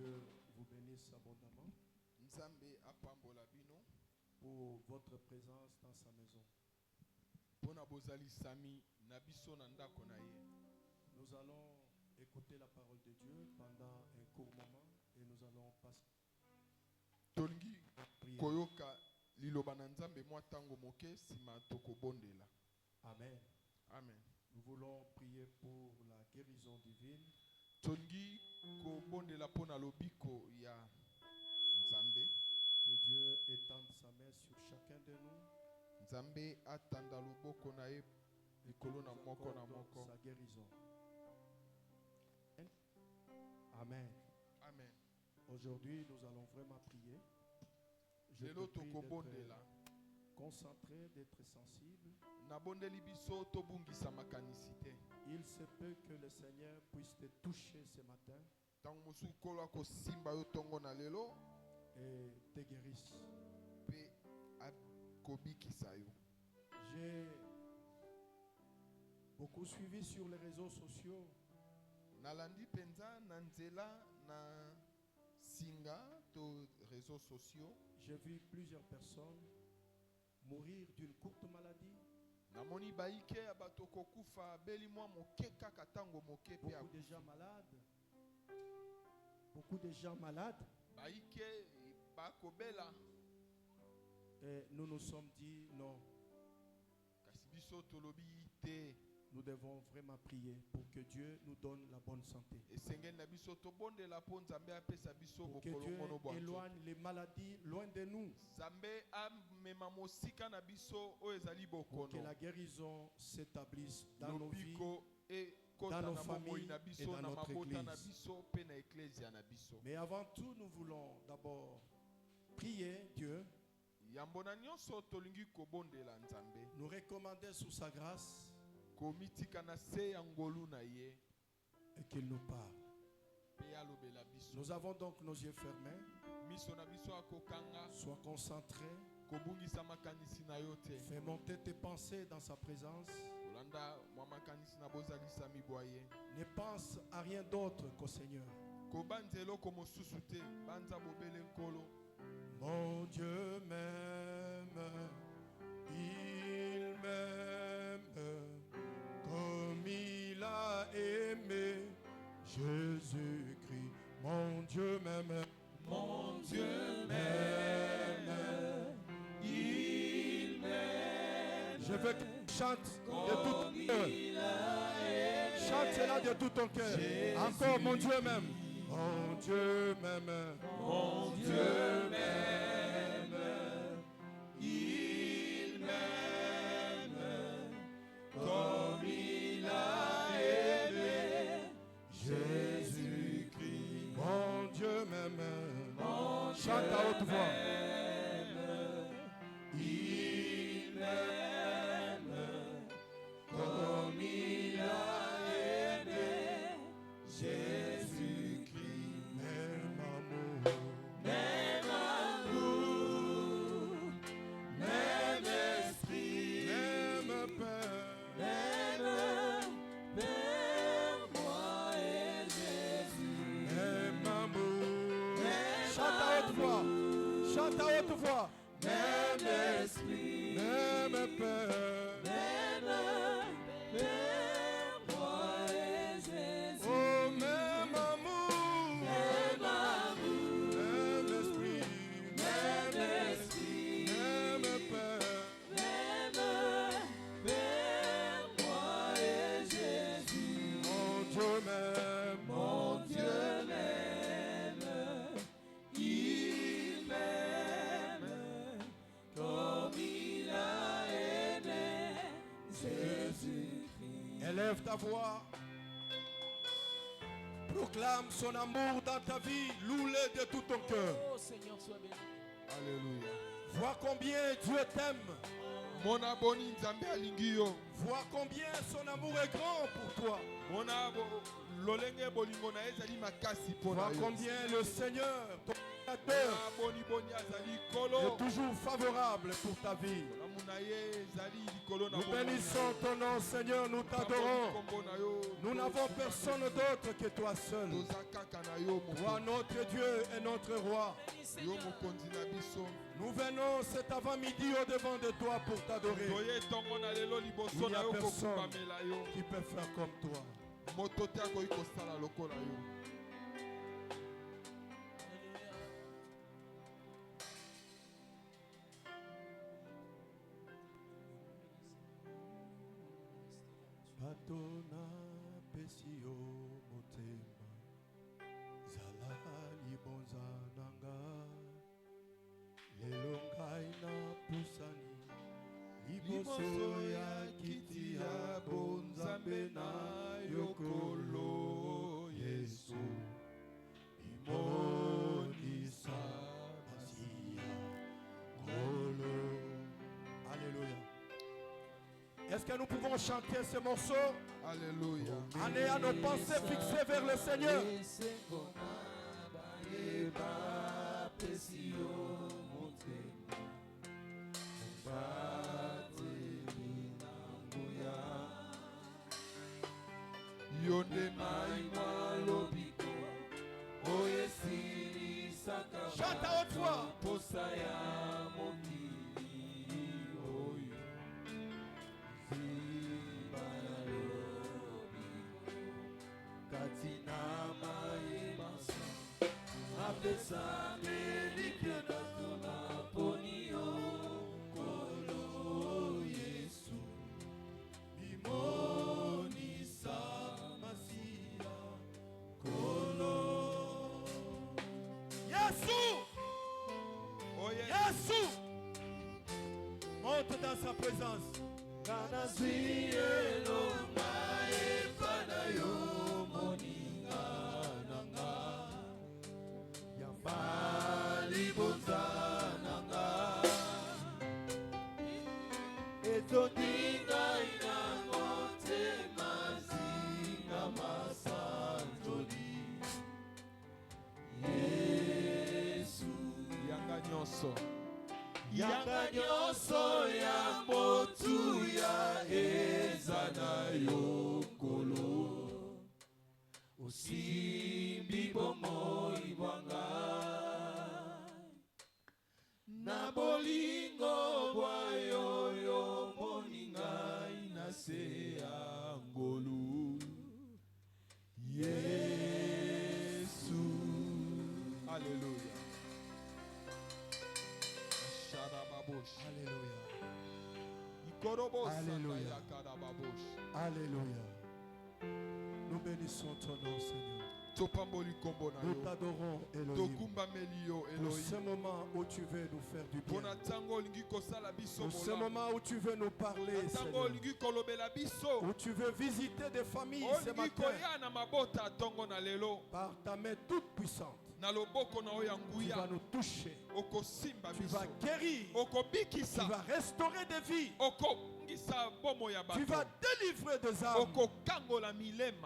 Dieu vous bénisse abondamment pour votre présence dans sa maison. Nous allons écouter la parole de Dieu pendant un court moment et nous allons passer. Amen. Amen. Nous voulons prier pour la guérison divine. Que Dieu étende sa main sur chacun de nous et que nous accorde sa guérison. Amen. Amen. Aujourd'hui, nous allons vraiment prier. Je te prie d'être concentré, d'être sensible. Il se peut que le Seigneur puisse te toucher ce matin et te guérisse. J'ai beaucoup suivi sur les réseaux sociaux j'ai vu plusieurs personnes mourir d'une courte maladie. Beaucoup de gens malades. Et nous nous sommes dit non. Nous devons vraiment prier pour que Dieu nous donne la bonne santé. Pour que Dieu éloigne les maladies loin de nous. Pour que la guérison s'établisse dans nos vies, dans nos familles et dans notre église. Mais avant tout, nous voulons d'abord prier Dieu. Nous recommander sous sa grâce et qu'il nous parle. Nous avons donc nos yeux fermés. Sois concentré. Fais monter tes pensées dans sa présence. Ne pense à rien d'autre qu'au Seigneur. Mon Dieu m'aime, il m'aime comme il a aimé Jésus-Christ. Mon Dieu m'aime, mon Dieu m'aime, il m'aime. Je veux que tu chantes de tout ton cœur. Chante cela de tout ton cœur. Encore, mon Dieu m'aime. Mon Dieu m'aime, mon Dieu m'aime, il m'aime comme il a aimé Jésus-Christ. Mon Dieu m'aime, chante à haute voix. Il m'aime comme il a aimé Jésus. Chante à haute voix. Même esprit, même Père, même Père, moi et Jésus. Oh, même amour, même esprit, même Père, moi et Jésus. Mon Dieu m'aime, mon Dieu m'aime. Il m'aime comme il a aimé Jésus-Christ. Élève ta voix. Proclame son amour dans ta vie. Loue-le de tout ton cœur. Oh Seigneur, sois béni. Alléluia. Vois combien Dieu t'aime. Vois combien son amour est grand pour toi. Vois combien le Seigneur, ton Créateur, est toujours favorable pour ta vie. Nous bénissons ton nom, Seigneur, nous t'adorons. Nous n'avons personne d'autre que toi seul. Toi, notre Dieu et notre Roi. Nous venons cet avant-midi au-devant de toi pour t'adorer. Il n'y a personne qui peut faire comme toi. Patona pesio motema zalali bonzananga lelo ngai na pusani liboso ya kiti ya bonzambe na yokolo Yesu imonisa pasia kolo. Alléluia. Est-ce que nous pouvons chanter ce morceau? Alléluia. En ayant nos pensées fixées vers le Seigneur. Chante à haute voix. Monte dans sa présence. Yanga nyoso ya motu ya ezana yokolo osimbi bomo ibwanga na bolingo bwa yoyo moninga inase ya ngolu Yesu. Alléluia. Alléluia. Alléluia. Alléluia. Nous bénissons ton nom, Seigneur. Nous t'adorons, Elohim, pour ce moment où tu veux nous faire du bien. Pour ce moment où tu veux nous parler, Seigneur. Où tu veux visiter des familles ce matin. Par ta main toute puissante. Tu vas nous toucher. Tu vas guérir. Tu vas restaurer des vies. Tu vas délivrer des âmes.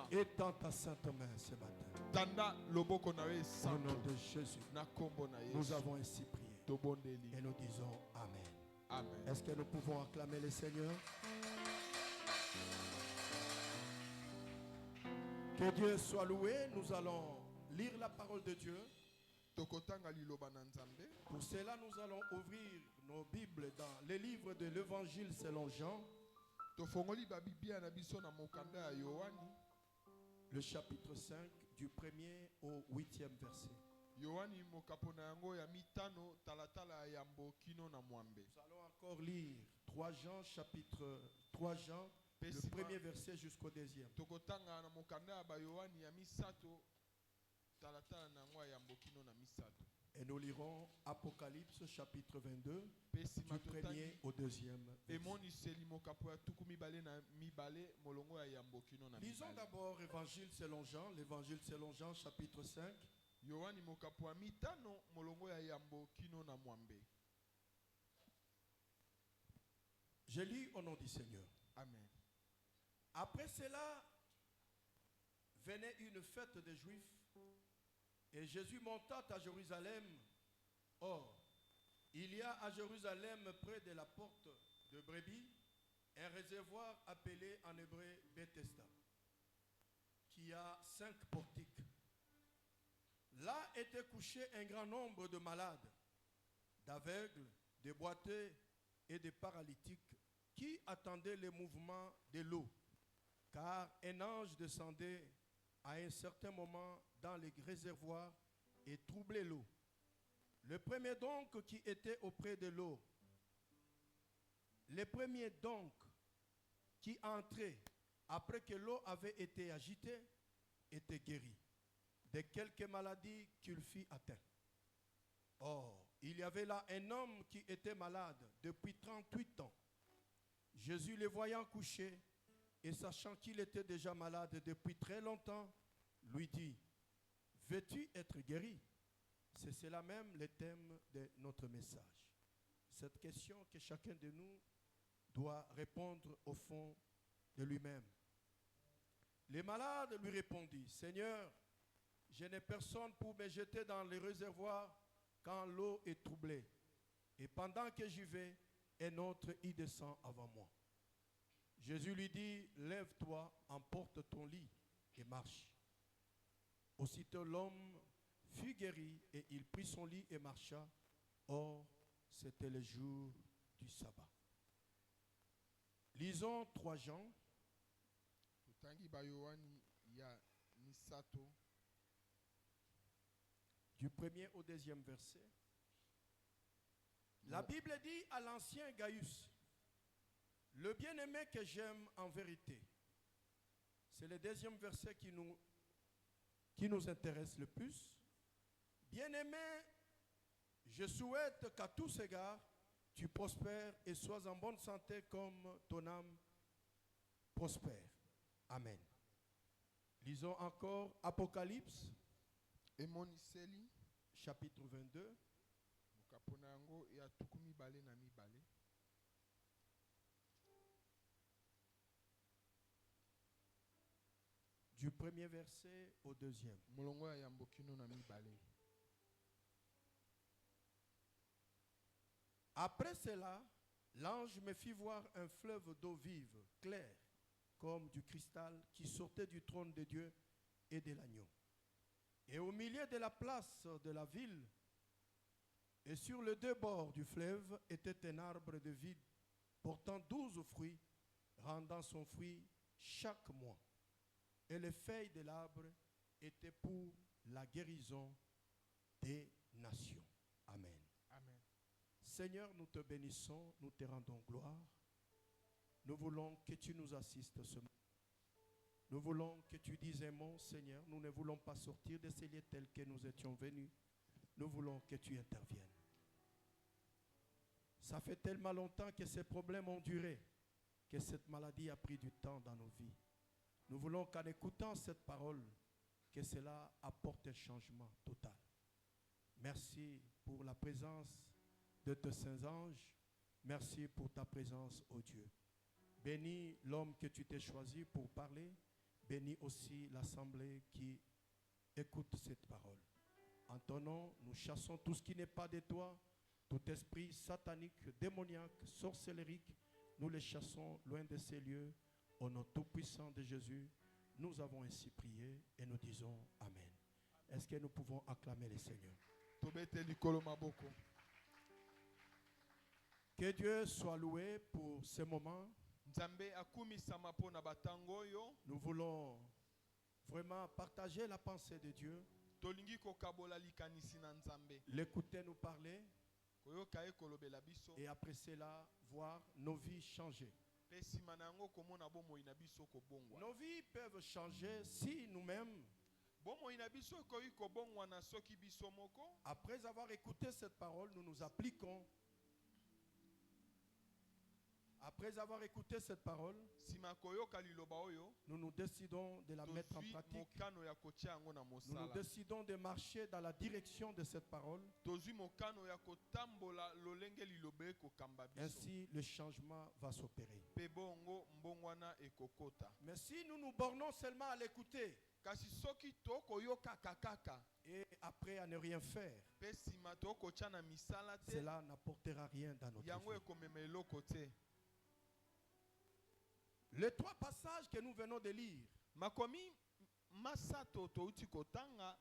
Étends ta sainte main ce matin. Au nom de Jésus, nous avons ainsi prié. Et nous disons Amen. Amen. Est-ce que nous pouvons acclamer le Seigneur? Que Dieu soit loué. Nous allons lire la parole de Dieu. Pour cela, nous allons ouvrir nos Bibles dans les livres de l'Évangile selon Jean. Le chapitre 5, du 1er au 8e verset. Nous allons encore lire 3 Jean, chapitre 3 Jean, le premier verset jusqu'au 2e. Et nous lirons Apocalypse chapitre 22, du 1er au 2e. Lisons d'abord Évangile selon Jean, l'Évangile selon Jean chapitre 5. Je lis au nom du Seigneur. Amen. Après cela, venait une fête des Juifs et Jésus monta à Jérusalem. Or, il y a à Jérusalem, près de la porte de Brebis, un réservoir appelé en hébreu Bethesda, qui a 5 portiques. Là était couché un grand nombre de malades, d'aveugles, de boiteux et de paralytiques qui attendaient le mouvement de l'eau, car un ange descendait à un certain moment dans les réservoirs et troublait l'eau. Le premier donc qui était auprès de l'eau, le premier donc qui entrait après que l'eau avait été agitée, était guéri de quelque maladie qu'il fût atteint. Or, il y avait là un homme qui était malade depuis 38 ans. Jésus, le voyant couché et sachant qu'il était déjà malade depuis très longtemps, lui dit, « Veux-tu être guéri ?» C'est cela même le thème de notre message. Cette question que chacun de nous doit répondre au fond de lui-même. Le malade lui répondit, « Seigneur, je n'ai personne pour me jeter dans les réservoirs quand l'eau est troublée. Et pendant que j'y vais, un autre y descend avant moi. » Jésus lui dit, « Lève-toi, emporte ton lit et marche. » Aussitôt l'homme fut guéri et il prit son lit et marcha. Or, c'était le jour du sabbat. Lisons 3 Jean. Du 1er au 2e verset. La Bible dit à l'ancien Gaius, le bien-aimé que j'aime en vérité. C'est le 2e verset qui nous intéresse le plus. Bien-aimé, je souhaite qu'à tous égards, tu prospères et sois en bonne santé comme ton âme prospère. Amen. Lisons encore Apocalypse, chapitre 22. Du 1er verset au 2e. Après cela, l'ange me fit voir un fleuve d'eau vive, claire, comme du cristal, qui sortait du trône de Dieu et de l'agneau. Et au milieu de la place de la ville, et sur les 2 bords du fleuve, était un arbre de vie portant 12 fruits, rendant son fruit chaque mois. Et les feuilles de l'arbre étaient pour la guérison des nations. Amen. Amen. Seigneur, nous te bénissons, nous te rendons gloire. Nous voulons que tu nous assistes ce matin. Nous voulons que tu dises un mot, Seigneur. Nous ne voulons pas sortir de ces lieux tels que nous étions venus. Nous voulons que tu interviennes. Ça fait tellement longtemps que ces problèmes ont duré, que cette maladie a pris du temps dans nos vies. Nous voulons qu'en écoutant cette parole, que cela apporte un changement total. Merci pour la présence de tes saints anges. Merci pour ta présence, ô Dieu. Bénis l'homme que tu t'es choisi pour parler. Bénis aussi l'assemblée qui écoute cette parole. En ton nom, nous chassons tout ce qui n'est pas de toi, tout esprit satanique, démoniaque, sorcellérique. Nous les chassons loin de ces lieux. Au nom tout-puissant de Jésus, nous avons ainsi prié et nous disons Amen. Est-ce que nous pouvons acclamer le Seigneur? Que Dieu soit loué pour ce moment. Nous voulons vraiment partager la pensée de Dieu. L'écouter nous parler. Et après cela, voir nos vies changer. Nos vies peuvent changer si nous-mêmes, après avoir écouté cette parole, nous nous appliquons Après avoir écouté cette parole, sima koyoka liloba oyo nous nous décidons de la mettre en tozwi pratique. mokano ya kotia yango na Nous nous mosala. décidons de marcher dans la direction de cette parole. Tozwi mokano ya kotambola lolenge liloba ekokamba biso. Ainsi, le changement va s'opérer. Pe bongo mbongwana ekokota. Mais si nous nous bornons seulement à l'écouter Kasi soki tokoyoka kaka et après à ne rien faire, pe sima tokotia na misala te, cela n'apportera rien dans notre yango vie. ekomema eloko te. Les trois passages que nous venons de lire Makomi masato touti kotanga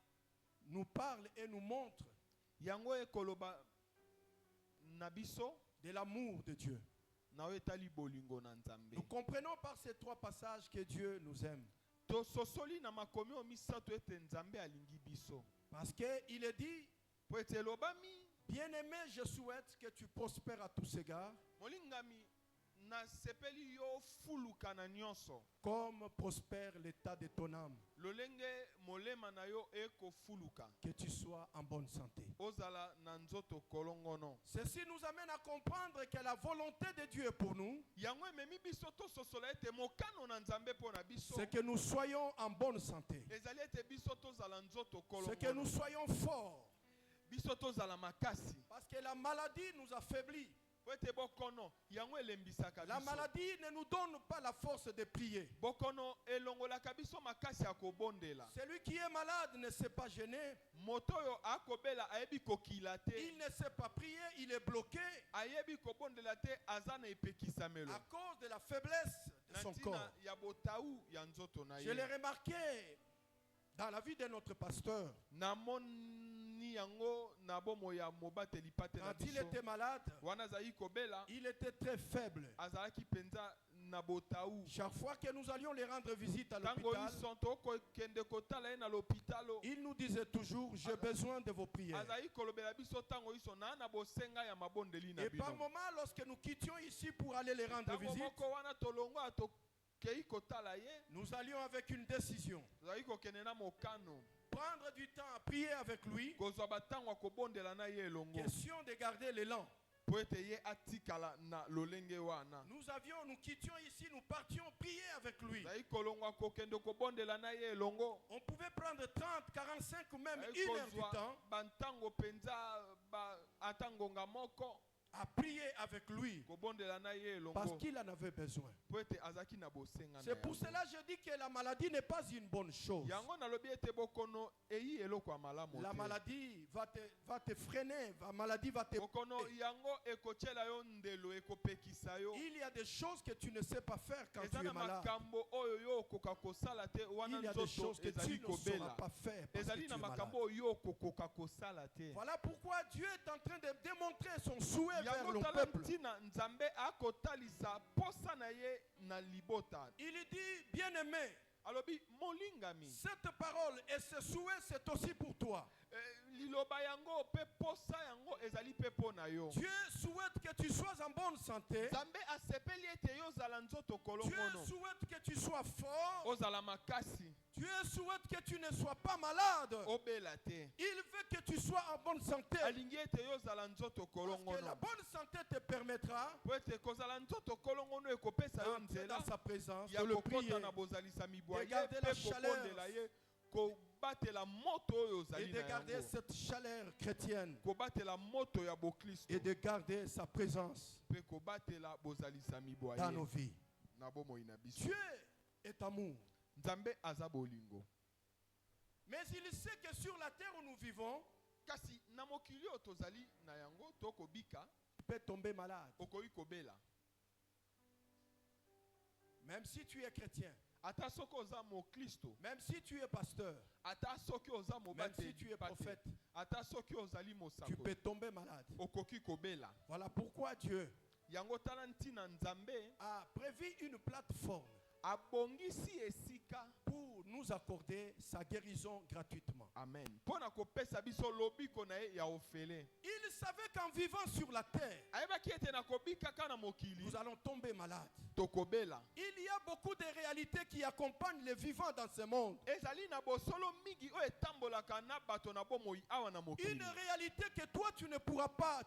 nous parlent et nous montrent yango ekoloba na biso de l'amour de Dieu. na etali bolingo na Nzambe. Nous comprenons par ces trois passages que Dieu nous aime. To sosoli na makomi o misato ete Nzambe alingi biso. Parce qu'il est dit, Po ete elobami bien-aimé, je souhaite que tu prospères à tous égards, molingami na sepeli yo fuluka na nyonso. comme prospère l'état de ton âme, Lolenge molema na yo eko fuluka. que tu sois en bonne santé. Ozala na nzoto kolongono. Ceci nous amène à comprendre que la volonté de Dieu pour nous, Yango ememi biso to sosola ete mokano na Nzambe po na biso. c'est que nous soyons en bonne santé, Ezali ete biso tozala nzoto c'est que nous kolongono. soyons forts, Biso tozala makasi. parce que la maladie nous affaiblit. Po ete bokono yango elembisaka La biso. maladie ne nous donne pas la force de prier. Bokono elongolaka biso makasi ya kobondela. Celui qui est malade ne sait pas gêner, Moto oyo akobela ayebi kokila te. il ne sait pas prier, il est bloqué Ayebi kobondela te aza na epekisamelo. à cause de la faiblesse de Na son ntina corps. ya botaou ya nzoto na Je l'ai ye. remarqué dans la vie de notre pasteur. Namoni yango na bomo ya mobateli pate na Quand il biso. était malade, Wana azali kobela il était très faible. azalaki penza na botaou. Chaque fois que nous allions les rendre visite à Tango l'hôpital, isonto kokende kotala ye na l'hôpitalo. il nous disait toujours, j'ai besoin de vos prières. Azali kolobela biso tango iso na bosenga ya mabondeli na Et par bino. moment, lorsque nous quittions ici pour aller les rendre Tango visite, moko wana tolongo atokei kotala ye. nous allions avec une décision. Azali kokende na mokano. Prendre du temps à prier avec lui, Kozwa batango ya kobondela na ye elongo. question de garder l'élan. Po ete ye atikala na lolenge wana. Nous quittions ici, nous partions prier avec lui. Azali kolongwa kokende kobondela na ye elongo. On pouvait prendre 30, 45 ou même Azali 1 heure du kozwa temps bantango penza atangonga moko. à prier avec lui Kobondela na ye parce elongo. qu'il en avait besoin. Po ete azaki na bosenga na C'est pour yango. cela que je dis que la maladie n'est pas une bonne chose. Yango nalobi ete bokono eyi eloko ya malamu La te. maladie va te freiner, la maladie va te... Bokono yango ekotiela yo ndelo ekopekisa yo. Il y a des choses que tu ne sais pas faire quand tu Eza es na malade. makambo oyo yo okoka kosala te wana Il y a des nzoto choses que ezali tu ne sauras kobela. pas faire parce que Ezali tu na es malade. makambo oyo yo okoka kosala te. Voilà pourquoi Dieu est en train de démontrer son souhait vers Yango le tala peuple. ntina Nzambe akotalisa posa na ye na libota. Il dit, bien-aimé, Alobi molingami. cette parole et ce souhait, c'est aussi pour toi. Liloba yango pe posa yango ezali pe po na yo. Dieu souhaite que tu sois en bonne santé. Nzambe asepeli ete yo zala nzoto Dieu kolongono. souhaite que tu sois fort. Ozala makasi. Dieu souhaite que tu ne sois pas malade. Obela te. Il veut que tu sois en bonne santé. Alingi ete yo zala nzoto Parce que la kolongono. bonne santé te permettra Po ete kozala nzoto kolongono ekopesa yo d'entrer nzela dans sa présence, ya de le prier. kokota na bozalisa mibwa ye Regarder la pe chaleur. kobondela ye kobatela moto oyo Et ozali de na garder yango. cette chaleur chrétienne. Kobatela moto ya boklisto Et de garder sa présence pe kobatela bozalisa mibwa dans nos ye vies. na bomoi na biso. Dieu est amour. Nzambe aza bolingo. Mais il sait que sur la terre où nous vivons, Kasi na mokili oyo tozali na yango tokobika tu peux tomber malade. okoki kobela. Même si tu es chrétien, Ata soki oza moklisto, même si tu es pasteur, ata soki oza même si tu es mobateli, prophète, ata soki ozali tu mosakoli, peux tomber malade. okoki kobela. Voilà pourquoi Dieu Yango tala ntina Nzambe a prévu une plateforme abongisi esika. pour nous accorder sa guérison gratuitement. Amen. Pona kopesa biso lobiko na ye ya ofele. Il savait qu'en vivant sur la terre, Ayebaki ete na kobika kana mokili nous allons tomber malades. tokobela. Il y a beaucoup de réalités qui accompagnent les vivants dans ce monde. Ezali na bosolo mingi oyo etambolaka na bato na bomoi awa na mokili. Une réalité que toi tu ne pourras pas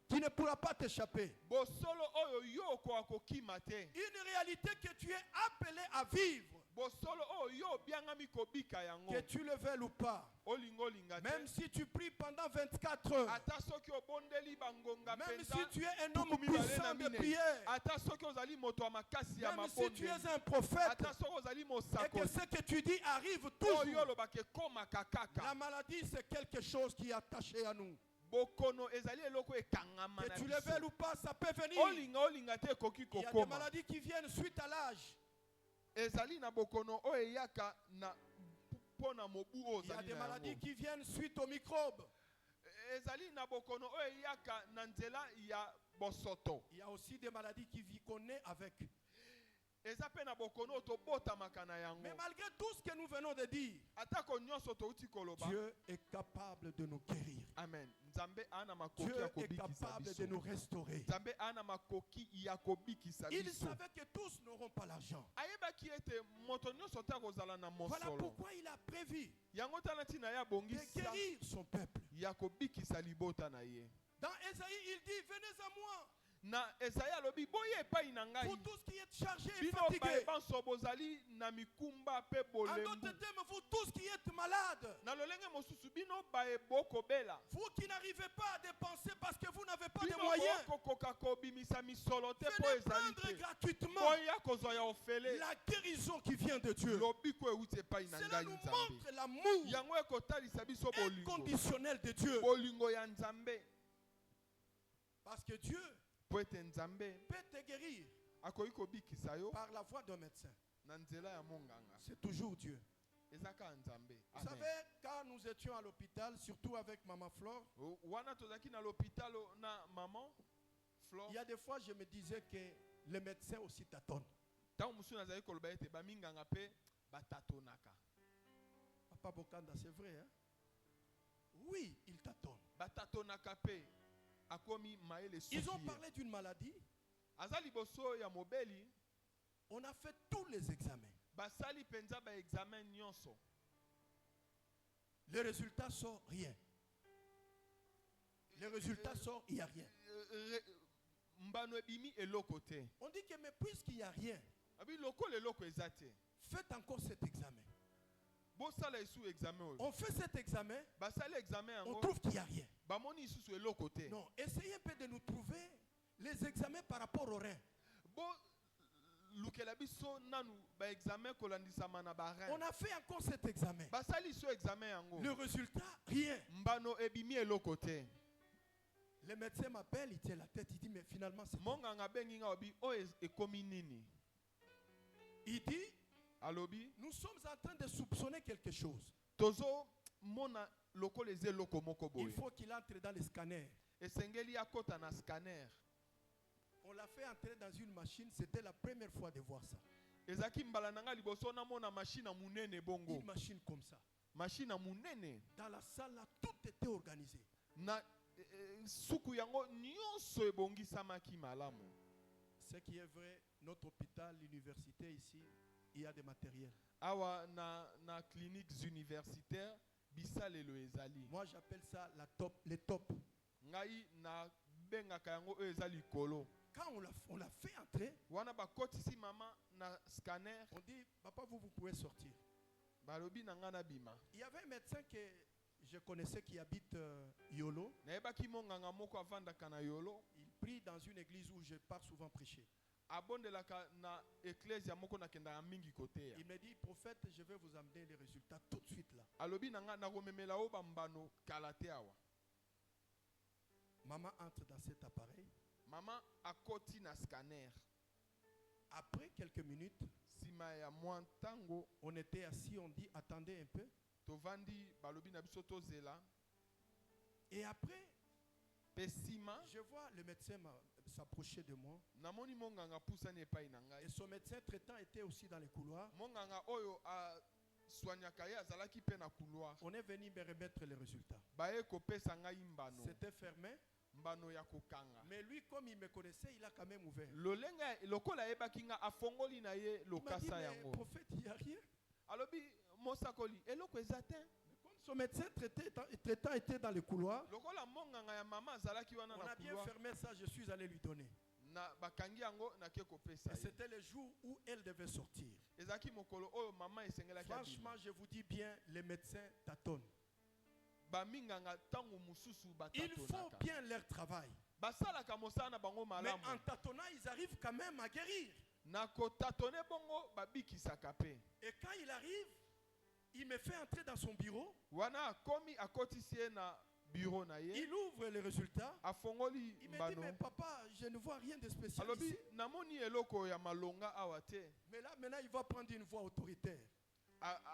qui ne pourra pas t'échapper. bosolo oyo yo okokima te. Une réalité que tu es appelé à vivre, Bosolo oyo yo obiangami kobika yango. que tu le veuilles ou pas. Olingo linga te. Même si tu pries pendant 24 heures, Ata soki obondeli bangonga même penza. si tu es un homme tuku mibale puissant na de mine. prière, Ata soki ozali moto wa makasi ya même si tu es mabondeli. un prophète, Ata soki ozali et que mosakoli. ce que tu dis arrive Oyo toujours, olobaka ekomaka kaka. la maladie c'est quelque chose qui est attaché à nous. Bokono ezali eloko ekangama Que na tu le veuilles biso. ou pas, ça peut venir. Olinga te ekoki Il y a des kokoma. maladies qui viennent suite à l'âge. Ezali na bokono oyo eyaka na pona mobu oyo Il y a ozali des na maladies yango. qui viennent suite aux microbes. Ezali na bokono oyo eyaka na nzela ya bosoto. Il y a aussi des maladies qu'on naît avec. Eza pe na bokono oyo tobotamaka na yango. Mais malgré tout ce que nous venons de dire, Atako nyonso touti koloba. Dieu est capable de nous guérir. Amen. Nzambe ana makoki Dieu ya est kobikisa capable biso. de nous restaurer. Nzambe ana makoki ya kobikisa Il biso. savait que tous n'auront pas l'argent. Ayebaki ete moto nyonso te akozala na Voilà mosolo. pourquoi il a prévu Yango tala ntina ya de bongisa guérir son peuple. ya kobikisa libota na ye. Dans Ésaïe, il dit, venez à moi, Na Esaïa lobi boye epai na ngai. vous tous qui êtes chargés et Bino fatigués. banso bozali na mikumba pe En d'autres bolembu. termes, vous tous qui êtes malades, Na lolenge mosusu bino boko bela. vous qui n'arrivez pas à dépenser parce que vous n'avez pas de Bino moyens, kokoka kobimisa misolo te po venez ezali prendre te. gratuitement Boya kozwa ya ofele. la guérison qui vient de Dieu. Lobi ko euti epai na Cela ngai nous Nzambe. montre l'amour Yango ekotalisa biso bolingo. inconditionnel de Dieu. Bolingo ya Nzambe. Parce que Dieu Po ete Nzambe peut te guérir akoki kobikisa yo par la voix d'un médecin. na nzela ya monganga. C'est toujours Dieu. Ezaka Nzambe. Vous savez, quand nous étions à l'hôpital, surtout avec Maman Flore, Wana tozaki na l'hôpital na maman Flore. il y a des fois je me disais que les médecins aussi tâtonnent. Tango musu nazali koloba ete baminganga pe batatonaka. Papa Bokanda, c'est vrai, hein? Oui, ils tâtonnent. Batatonaka pe akomi maele suki. Ils ont parlé d'une maladie. Azali boso ya mobeli. On a fait tous les examens. Basali penza ba examen nyonso. Le résultat sort rien. Le résultat sort, il n'y a rien. Mbano ebimi eloko te. On dit que mais puisqu'il n'y a rien, Abi loko le loko ezate. faites encore cet examen. Bosala isu examen oyo. On fait cet examen, Basali examen on yango. trouve qu'il n'y a rien. Bamoni isusu eloko te. Non, essayez un peu de nous trouver les examens par rapport aux reins. Bo lukela biso nanu ba examen kolandisama na ba rein. On a fait encore cet examen. Basali isu examen yango. Le résultat, rien. Mbano ebimi eloko te. Le médecin m'appelle, il tient la tête, il dit mais finalement c'est... Monganga bengi nga obi o ekomi nini. Il dit, Alobi nous sommes en train de soupçonner quelque chose. tozo mona loko les eloko moko Il boye. faut qu'il entre dans le scanner. Esengeli akota na scanner. On l'a fait entrer dans une machine, c'était la première fois de voir ça. Ezaki mbala nanga liboso na mona machine munene bongo. Une machine comme ça. Machine munene. Dans la salle là, tout était organisé. Na suku yango nyonso ebongisamaki malamu. Ce qui est vrai, notre hôpital, l'université ici, il y a des matériels. Awa na cliniques universitaires bisalelo ezali. Moi j'appelle ça les top. Ngai na bengaka yango oyo eza likolo. Quand on l'a fait entrer, Wana bakotisi mama na scanner. on dit, papa vous pouvez sortir. Balobi na nga na bima. Il y avait un médecin que je connaissais qui habite Yolo. Nayebaki monganga moko avandaka na Yolo. Il prie dans une église où je pars souvent prêcher. Abondelaka na ecclesia moko nakendaka mingi koteya. Il me dit, prophète, je vais vous amener les résultats tout de suite là. Alobi na nga nakomemela o bambano kala te awa. Maman entre dans cet appareil. Mama akoti na scanner. Après quelques minutes, Sima ya mwa ntango on était assis, on dit, attendez un peu. tovandi balobi na biso tozela. Et après, Pesima je vois le médecin s'approcher de moi. namoni monganga pusani epai na ngai. Et son médecin traitant était aussi dans les couloirs. Monganga oyo a soignaka ye azalaki pe na couloir. On est venu me remettre les résultats. Baye kopesa ngai mbano. C'était fermé. Mbano ya kokanga. Mais lui, comme il me connaissait, il a quand même ouvert. Lolenga lokola yebaki nga afongoli na ye Il m'a dit, lokasa mais yango. prophète, il n'y a rien. Alobi mosakoli eloko eza te. Mais comme Son médecin traitant était dans le couloir. Lokola monganga ya mama azalaki wana On na a bien couloir. fermé ça, je suis allé lui donner. Na bakangi yango na ke kopesa. Et c'était le jour où elle devait sortir. Ezaki mokolo oyo mama esengelaki abima. Franchement, je vous dis bien, les médecins tâtonnent. Baminganga tango mususu Ils font batatonaka. bien leur travail. Basalaka mosala na bango Mais malamu. en tâtonnant, ils arrivent quand même à guérir. Na kotatone bongo babikisaka pe. Et quand il arrive, il me fait entrer dans son bureau. Wana akomi akotisi ye na bureau na ye. Il ouvre les résultats. Afongoli Il me dit, mbano. mais papa, je ne vois rien de spécial Alobi ici. namoni eloko ya malonga awa te. Mais là, maintenant, il va prendre une voix autoritaire.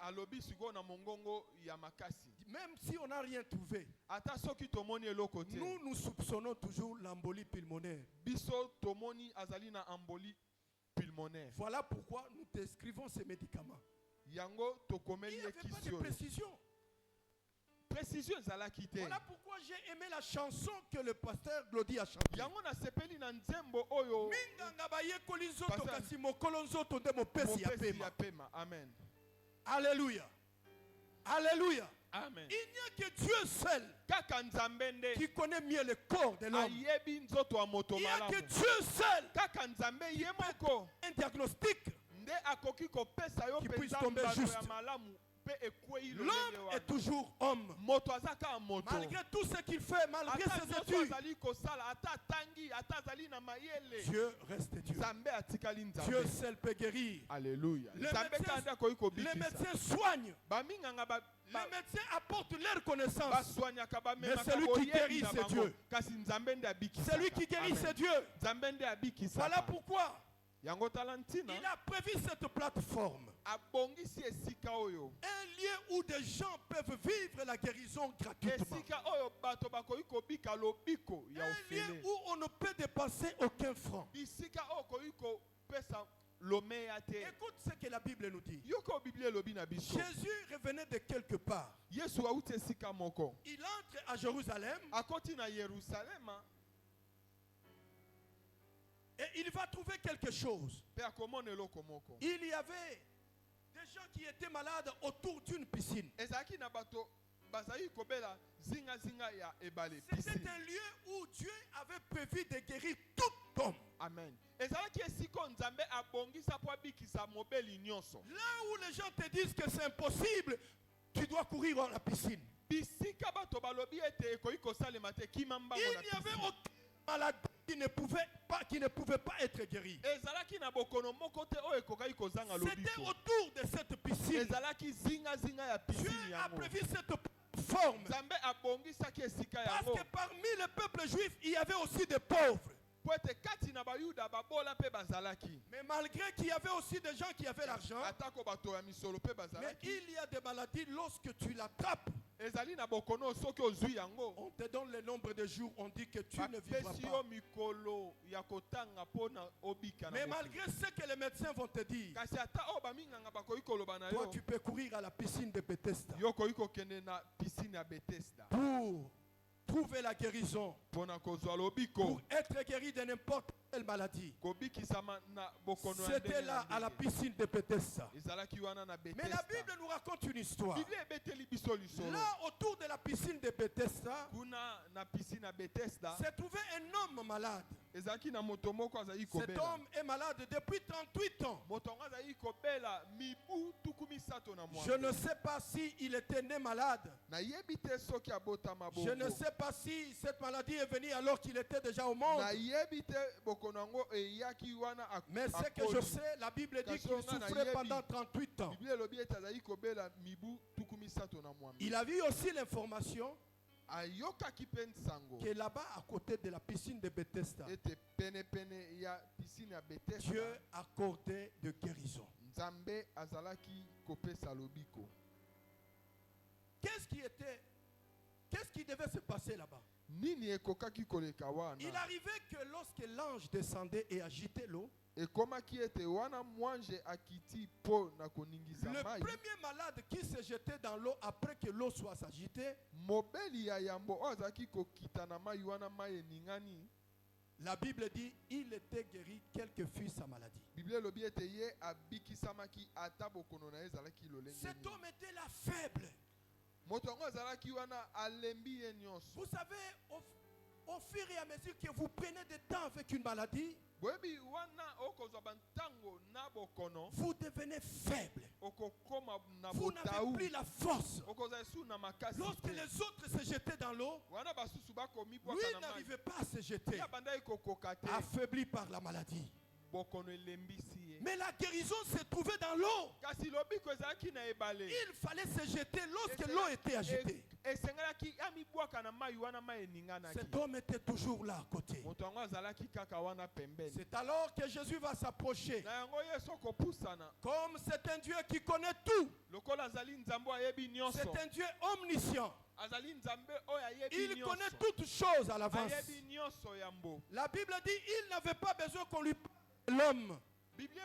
Alobi siko na mongongo ya makasi. Même si on n'a rien trouvé, Ata soki tomoni eloko te. nous soupçonnons toujours l'embolie pulmonaire. Biso tomoni azali na embolie pulmonaire. Voilà pourquoi nous prescrivons ces médicaments. Yango Il tokomeli n'y avait pas de ekisio. précision. Précision ezalaki te. Voilà pourquoi j'ai aimé la chanson que le pasteur Glody a chantée. Yango na sepeli na nzembo oyo Minganga bayekoli nzoto Pasteur. kasi mokolo nzoto nde mopesi ya mopesi pema. ya pema. Amen. Alléluia. Alléluia. Amen. Il n'y a que Dieu seul Kaka nzambe nde qui connaît mieux le corps de l'homme. ayebi nzoto ya moto Il n'y a que malamu. Dieu seul Kaka nzambe ye moko un diagnostic. nde akoki kopesa yo Qui puisse mpenza tomber mbano juste. ya malamu mpe ekwei lolenge L'homme wana. est toujours homme. Moto aza kaka moto. Malgré tout ce qu'il fait, malgré Ata ses nyonso études, azali kosala ata atangi ata azali na mayele. Dieu reste Dieu. Nzambe atikali Dieu nzambe. seul peut guérir. Alléluia. Les Nzambe médecins- kanda akoki Les kobikisa. médecins soignent. Baminganga Les médecins apportent leur connaissance. baswanyaka bamemaka Mais celui qui boyebi guérit, na c'est bango. Dieu. Kasi nzambe nde abikisaka. Celui qui guérit, Amen. c'est Dieu. Nzambe nde abikisaka. Voilà pourquoi Yango tala ntina il a prévu cette plateforme. abongisi esika oyo. Un lieu où des gens peuvent vivre la guérison gratuitement. Esika oyo bato bakoki kobika lobiko ya Un lieu ofele. où on ne peut dépenser aucun franc. Bisika oyo koki kopesa lomeya te. Écoute ce que la Bible nous dit. Yoko biblia elobi na biso. Jésus revenait de quelque part. Yesu auti esika moko. Il entre à Jérusalem Akoti na Yerusalema et il va trouver quelque chose. pe akomona eloko moko. Il y avait des gens qui étaient malades autour d'une piscine. Ezalaki na bato bazali kobela zinga zinga ya ebale C'était piscine. un lieu où Dieu avait prévu de guérir tout homme. Amen. Ezalaki esika nzambe abongisa po abikisa mobeli nyonso. Là où les gens te disent que c'est impossible, tu dois courir à la piscine. Bisika bato balobi ete ekoki kosalema te kima mbango Il na n'y avait piscine. aucune maladie qui ne pouvait pas être guérie. Ezalaki na bokono moko te oyo ekokaki kozanga C'était lobiko. autour de cette piscine. Ezalaki zinga zinga ya Dieu piscine a yango. prévu cette forme. Nzambe abongisaki esika Parce yango. que parmi le peuple juif, il y avait aussi des pauvres. Po ete kati na bayuda babola mpe bazalaki. Mais malgré qu'il y avait aussi des gens qui avaient l'argent, Atako bato ya misolo mpe mais bazalaki. il y a des maladies, lorsque tu l'attrapes, Ezali na bokono soki ozwi yango. on te donne le nombre de jours, on dit que tu ne vivras Bapesi yo pas. mikolo ya kotanga mpona obika na Mais bokono. malgré ce que les médecins vont te dire, Kasi ata oyo baminganga bakoki koloba na toi yo. tu peux courir à la piscine de Bethesda Yo koki kokende na piscine ya Bethesda. pour trouver la guérison, Mpona kozwa lobiko. pour être guéri de n'importe quelle maladie. Kobikisama na bokono ya C'était ndenge là na à la ndenge. piscine de Bethesda. Ezalaki wana na Mais la Bethesda. Bible nous raconte une histoire. Biblia ebeteli biso lisolo. Là, autour de la piscine de Bethesda, Kuna na piscine ya Bethesda. s'est trouvé un homme malade. Ezalaki na moto moko azali Cet kobela. homme est malade depuis 38 ans. Moto yango azali kobela mibu tuku misato na Je ne mwambe. sais pas si il était né malade. Nayebi te soki abotama Je ne bongo. sais pas si cette maladie est venue alors qu'il était déjà au monde. Nayebi te bokono yango eyaki wana Mais ce que je sais, la Bible dit qu'il souffrait pendant 38 ans. Biblia elobi ete azali kobela mibu tuku misato na mwambe. Il a vu aussi l'information Ayokaki mpe nsango que là-bas, à côté de la piscine de Bethesda, ete penepene ya piscine ya Bethesda. Dieu accordait de guérison. Nzambe azalaki kopesa lobiko. Qu'est-ce qui devait se passer là-bas? Nini ekokaki koleka Il wana? arrivait que lorsque l'ange descendait et agitait l'eau, Ekomaki ete wana mwanje akiti po na koningisa le mai. premier malade qui se jetait dans l'eau après que l'eau soit agitée, Mobeli ya yambo oyo azalaki kokita na mai wana mai eningani. la Bible dit il était guéri quelle que fût sa maladie. Biblia elobi ete ye abikisamaki ata bokono na ye ezalaki lolenge Cet nini. homme était là faible. moto yango azalaki wana alembi ye nyonso. Vous savez, au fur et à mesure que vous prenez du temps avec une maladie, boyebi wana okozwa bantango na bokono vous devenez faible. okokoma na Vous n'avez plus la force. okozala su na makasi Lorsque les autres se jetaient dans l'eau, wana basusu bakomi lui bwaka na mai n'arrivait pas à se jeter, ya bandai kokoka te affaibli par la maladie. bokono elembisi ye. Mais la guérison se trouvait dans l'eau. Kasi lobiko ezalaki na ebale Il fallait se jeter lorsque l'eau était agitée. esengelaki amibwaka na mai wana mai eninganaki. Cet homme était toujours là à côté. moto yango azalaki kaka wana pembeni. C'est alors que Jésus va s'approcher. na yango yesu akopusana Comme c'est un Dieu qui connaît tout, lokola azali nzambe ayebi nyonso c'est un Dieu omniscient. azali nzambe oyo ayebi Il nyonso connaît toutes choses à l'avance. ayebi nyonso ya mbo. La Bible dit il n'avait pas besoin qu'on lui parle de l'homme, Biblia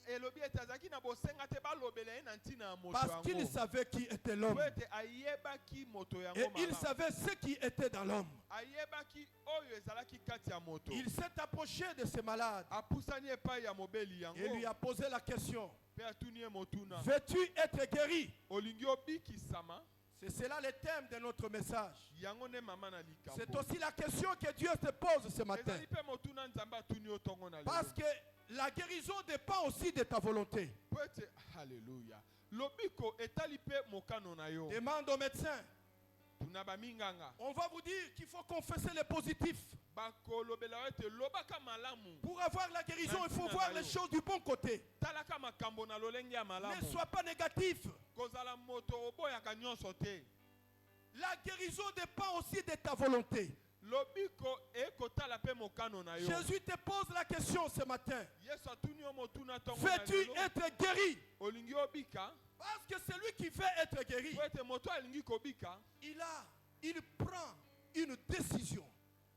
elobi ete azalaki na bosenga te balobela ye na ntina ya moto parce qu'il yango savait qui était l'homme. po ete ayebaki moto yango Et il malamu. savait ce qui était dans l'homme. ayebaki oyo ezalaki kati ya moto. Il s'est approché de ce malade apusani epai ya mobeli yango et lui a posé la question: mpe atuni ye motuna veux-tu être guéri? olingi obikisama. C'est cela le thème de notre message. yango nde mama na likambo. C'est aussi la question que Dieu te pose ce matin. ezali mpe motuna nzambe atuni yo ntongo na Parce lelo. que la guérison dépend aussi de ta volonté. po ete halleluya lobiko etali mpe mokano na yo. Demande au médecin. tuna baminganga On va vous dire qu'il faut confesser le positif. bakolobela yo ete lobaka malamu. Pour avoir la guérison, il faut voir les choses du bon côté. talaka makambo na lolenge ya Ne malamu. sois pas négatif. kozala moto oboyaka nyonso te. La guérison dépend aussi de ta volonté. lobiko ekotala mpe mokano na yo. Jésus te pose la question ce matin: yesu atuni yo motuna ntongo na veux-tu lelo. être guéri? olingi obika. Parce que celui qui veut être guéri, po ete moto alingi kobika il prend une décision.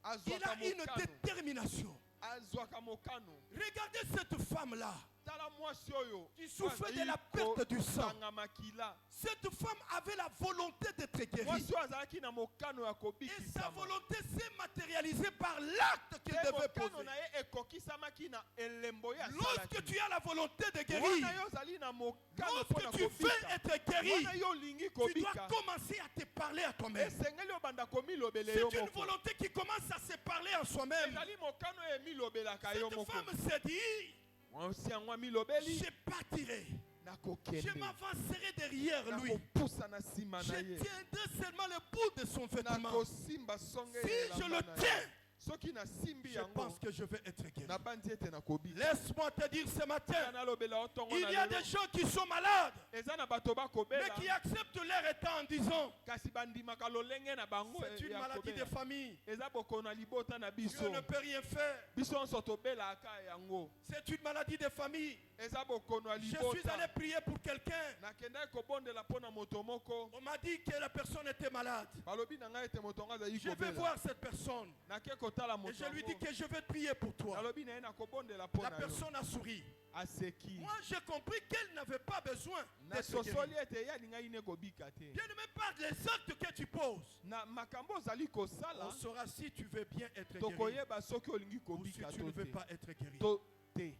Il azwaka a une mokano. détermination. azwaka mokano. Regardez cette femme-là tala mwasi oyo qui souffrait de azali la perte du sang. kozanga makila. Cette femme avait la volonté d'être guérie. mwasi oyo azalaki na mokano ya Et sa kobikisama. volonté s'est matérialisée par l'acte qu'il Te devait mokano poser. na ye ekokisamaki na elembo ye Lorsque asalaki. tu as la volonté de wana guérir, yo ozali na mokano mpo na lorsque tu veux kobika. être guéri, wana yo olingi tu dois kobika. commencer à te parler à toi-même. esengeli obanda komilobele C'est yo une moko. volonté qui commence à se parler en soi-même. ezali mokano oyo emilobelaka yo Cette moko. femme s'est dit: mwasi yango amilobeli je partirai. Je nakokende m'avancerai derrière lui. nakopusa na nsima Je na ye tiendrai seulement le bout de son vêtement. nakosimba songe Si ya je elamba le na ye. tiens, soki nasimbi je yango pense que je vais être guéri. nabandi ete nakobika. Laisse-moi te dire ce matin, nalobela yo ntongo il na y a lelo. des gens qui sont malades, eza na bato mais bakobela qui acceptent leur état en disant: kasi bandimaka lolenge na bango c'est une ya maladie de kobela. famille. eza bokono na libota na biso. Dieu ne peut rien faire. biso nyonso tobelaka yango. C'est une maladie de famille. eza bokono ya Je suis allé libota. prier pour quelqu'un. nakendaki kobondela mpo na moto moko. On m'a dit que la personne était malade. balobi na ngai ete moto yango azali Je vais kobela. voir cette personne. nake kotala Et moto je lui dis yango. que je vais prier pour toi. nalobi na ye nakobondela mpo La na yo. personne a souri. aseki. Moi, j'ai compris qu'elle n'avait pas besoin d'être nasosoli guérie. ete ye alingaki ne kobika te. Bien ne me parle des actes que tu poses. na makambo ozali kosala On saura si tu veux bien être guéri tokoyeba soki olingi ou si kobika tu ne to veux te. pas être guéri. to te.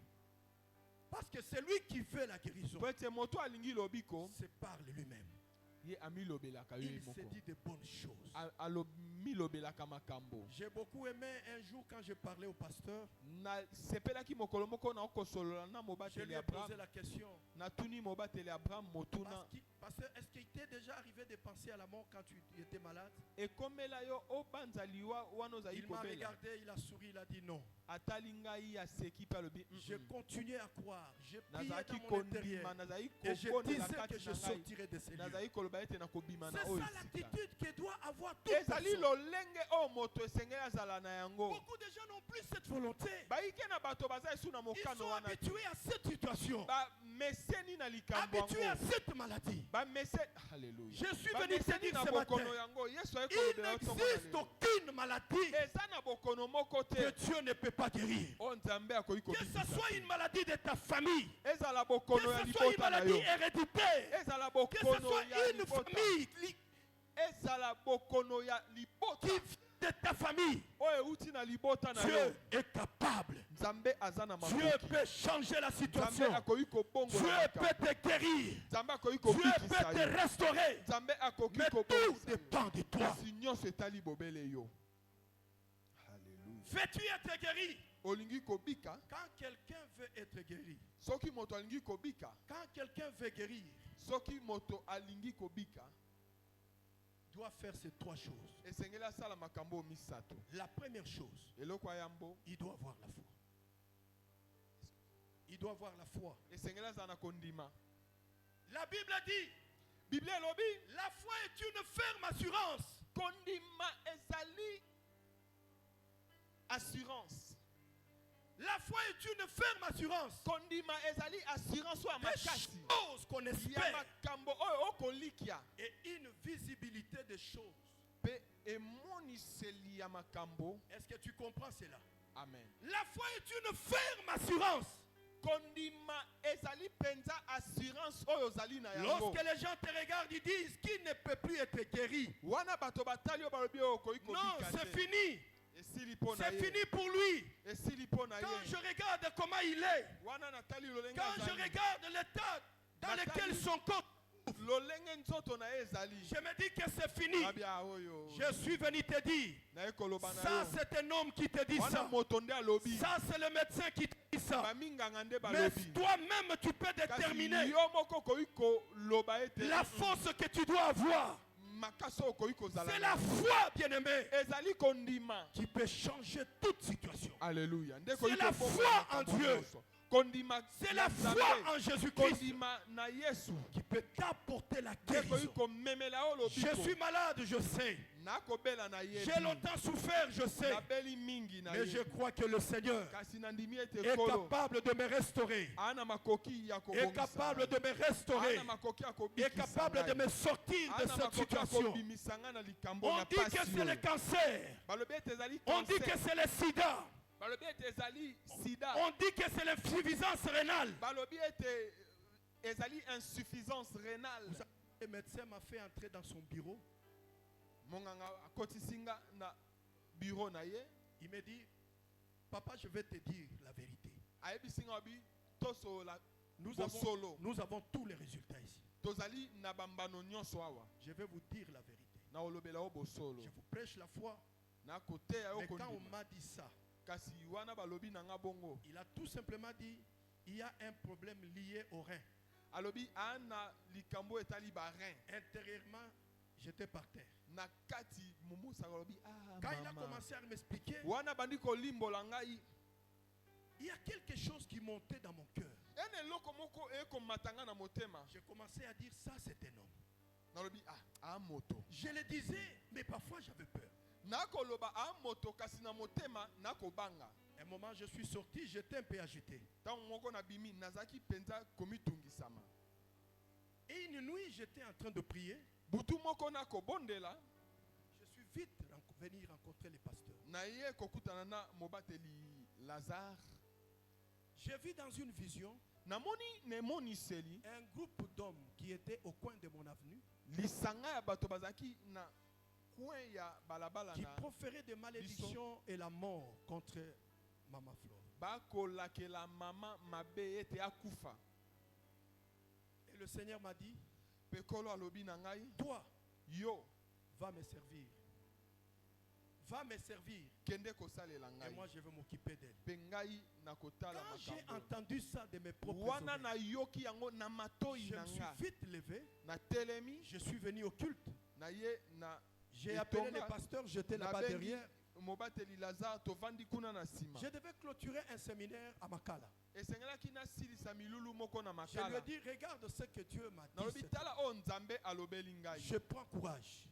Parce que c'est lui qui veut la guérison. po ete moto alingi lobiko Se parle lui-même. ye amilobelaka yo Il ye se moko. dit de bonnes choses. Amilobelaka makambo. J'ai beaucoup aimé un jour quand j'ai parlé au pasteur. nasepelaki mokolo moko na okosolola na Je mobateli lui ya ai posé abraham. la question. natuni mobateli ya abraham motuna. Pasteur, est-ce qu'il t'est déjà arrivé de penser à la mort quand tu étais malade? ekomela yo obanza liwa wana ozali Il m'a kobela. regardé, il a souri, il a dit non. atali ngai aseki mpe alobi J'ai continué à croire. J'ai prié nazalaki dans mon intérieur. kondima nazali Et je kobondela disais que kati je na ngai. sortirai de ces lieux. nazali koloba ete nakobima na C'est oyo ça esika. l'attitude que doit avoir toute ezali personne. lolenge oyo moto esengeli azala na yango. Beaucoup de gens n'ont plus cette volonté. bayike na bato baza esu na Ils mokano sont wana. habitués à cette situation. bameseni na likambo Habitués à yango. cette maladie. Alléluia. Je suis venu te dire na ce bokono matin, yango yesu ayi il kolobela yo ntongo na n'existe lelo. aucune maladie eza na bokono moko que te Dieu ne peut pas guérir. oyo nzambe akoki Que ce kobikisa soit te. une maladie de ta famille, ezala que bokono ya ce soit une libota na maladie yo. héréditaire, ezala que ce bokono soit ya une libota. famille ezala bokono ya libota. qui vient de ta famille, oyo euti na libota na yo, Dieu est capable. Nzambe aza na Dieu makoki. peut changer la Nzambe situation. akoki kobongola Dieu makambo. peut te guérir. Nzambe akoki Dieu kobikisa peut te yo. restaurer. Nzambe akoki Mais tout kobongisa yo. dépend de toi. Kasi nyonso etali bobele yo. Alléluia. Veux-tu être guéri? Olingi kobika, Quand quelqu'un veut être guéri, soki moto alingi kobika, quand quelqu'un veut guérir, soki moto alingi kobika, doit faire ces trois choses. esengeli asala makambo misato. La première chose, Eloko ayambo, il doit avoir la foi. Il doit avoir la foi. esengeli azala na kondima. La Bible dit, Bible elobi, la foi est une ferme assurance. kondima ezali assurance. La foi est une ferme assurance. Kondima ezali assurance wa Des makasi. choses qu'on Ya espère makambo oyo okolikia. et une visibilité des choses. Pe emoniseli ya makambo. Est-ce que tu comprends cela? Amen. La foi est une ferme assurance. Kondima ezali penza assurance oyo zali na yango. Lorsque les gens te regardent, ils disent qu'il ne peut plus être guéri. Wana bato batali oyo balobi oyo okoki Non, kobika c'est te. fini. Esili mpo na C'est ye. fini pour lui. Esili mpo na Quand ye. je regarde comment il est, Wana natali lolenge quand je azali. regarde l'état dans Nathalie. lequel son corps, Lolenge nzoto na ye ezali. je me dis que c'est fini. Abia oyo. Je suis venu te dire, Na ye koloba na ça yo. c'est un homme qui te dit Wana ça. moto nde alobi. Ça c'est le médecin qui te dit ça. Baminganga nde Mais balobi. toi-même tu peux Kasi déterminer yo moko okoki koloba ete. la force que tu dois avoir. Makasi oyo okoki kozala. C'est na la foi, bien-aimé, ezali kondima. qui peut changer toute situation. Alléluia. Nde C'est koki la kobonga foi en makambo Dieu. nyonso. Kondima C'est ya la Nzambe. foi en Jésus-Christ Kondima na Yesu. qui peut t'apporter la Nde koki guérison. komemela oyo lobiko. Je suis malade, je sais. nakobela na ye. J'ai longtemps souffert, je sais. nabeli mingi na Mais je ye. crois que le Seigneur Kasi nandimi ete est kolo. capable de me restaurer. Ana makoki ya Est kobongisa. capable de me restaurer. Ana makoki ya Est kobikisa capable de ngai. me sortir de Ana cette makoki ya situation. kobimisa ngai na likambo On na dit que pasi c'est le oyo. cancer. Balobi ete ezali On dit que cancer. c'est le sida. Balobi ete ezali sida. On dit que c'est l'insuffisance rénale. Balobi ete ezali insuffisance rénale. Le médecin m'a fait entrer dans son bureau. Monganga akotisi nga na bureau na ye. Il me dit, papa, je vais te dire la vérité. Ayebisi nga bi tosola Nous bosolo. avons tous les résultats ici. Tozali na bambano nyonso awa. Je vais vous dire la vérité. Na olobela o bosolo. Je vous prêche la foi. Na koteya yo Mais quand on kondima. m'a dit ça, Kasi wana balobi na nga bongo. il a tout simplement dit, il y a un problème lié au rein. Alobi ana likambo etali ba rein. Intérieurement, j'étais par terre. Na kati mumusa alobi ah Quand il a mama. commencé à m'expliquer, Wana bandi kolimbola ngai. il y a quelque chose qui montait dans mon cœur. Ene loko moko e komatanga na motema. J'ai commencé à dire, ça c'est un homme. Nalobi ah moto. Je le disais, mais parfois j'avais peur. Nakoloba moto kasi na motema nakobanga. Un moment, je suis sorti, j'étais un peu agité. Tant moko na bimi nazaki penza komitungisama. Et une nuit, j'étais en train de prier. Butu moko na kobondela Je suis vite venu rencontrer les pasteurs. na ye kokutana na mobateli Lazare. J'ai vu dans une vision Namoni nemoniseli un groupe d'hommes qui étaient au coin de mon avenue, lisanga ya bato bazaki na coin ya balabala qui na proféraient des malédictions et la mort contre Maman Flore. bakolakela mama mabe ete akufa. Et le Seigneur m'a dit, Pekolo alobi na ngai toi, yo va me servir. Va me servir. kende kosalela Et ngai. moi, je vais m'occuper d'elle. Pe ngai nakotala Quand j'ai makambo. entendu ça de mes propres Wana oreilles, na yoki yango na matoi je na me suis nga. vite levé. Na telemi Je suis venu au culte. na ye na J'ai appelé etonga, les pasteurs, j'étais là-bas nabengi derrière. mobateli Lazare tovandi kuna na sima. Je devais clôturer un séminaire à Makala. Esengelaki nasilisa milulu moko na Je lui ai makala. dit, regarde ce que Dieu m'a dit. Nalobi cette tala o nzambe alobeli ngai. Je prends courage.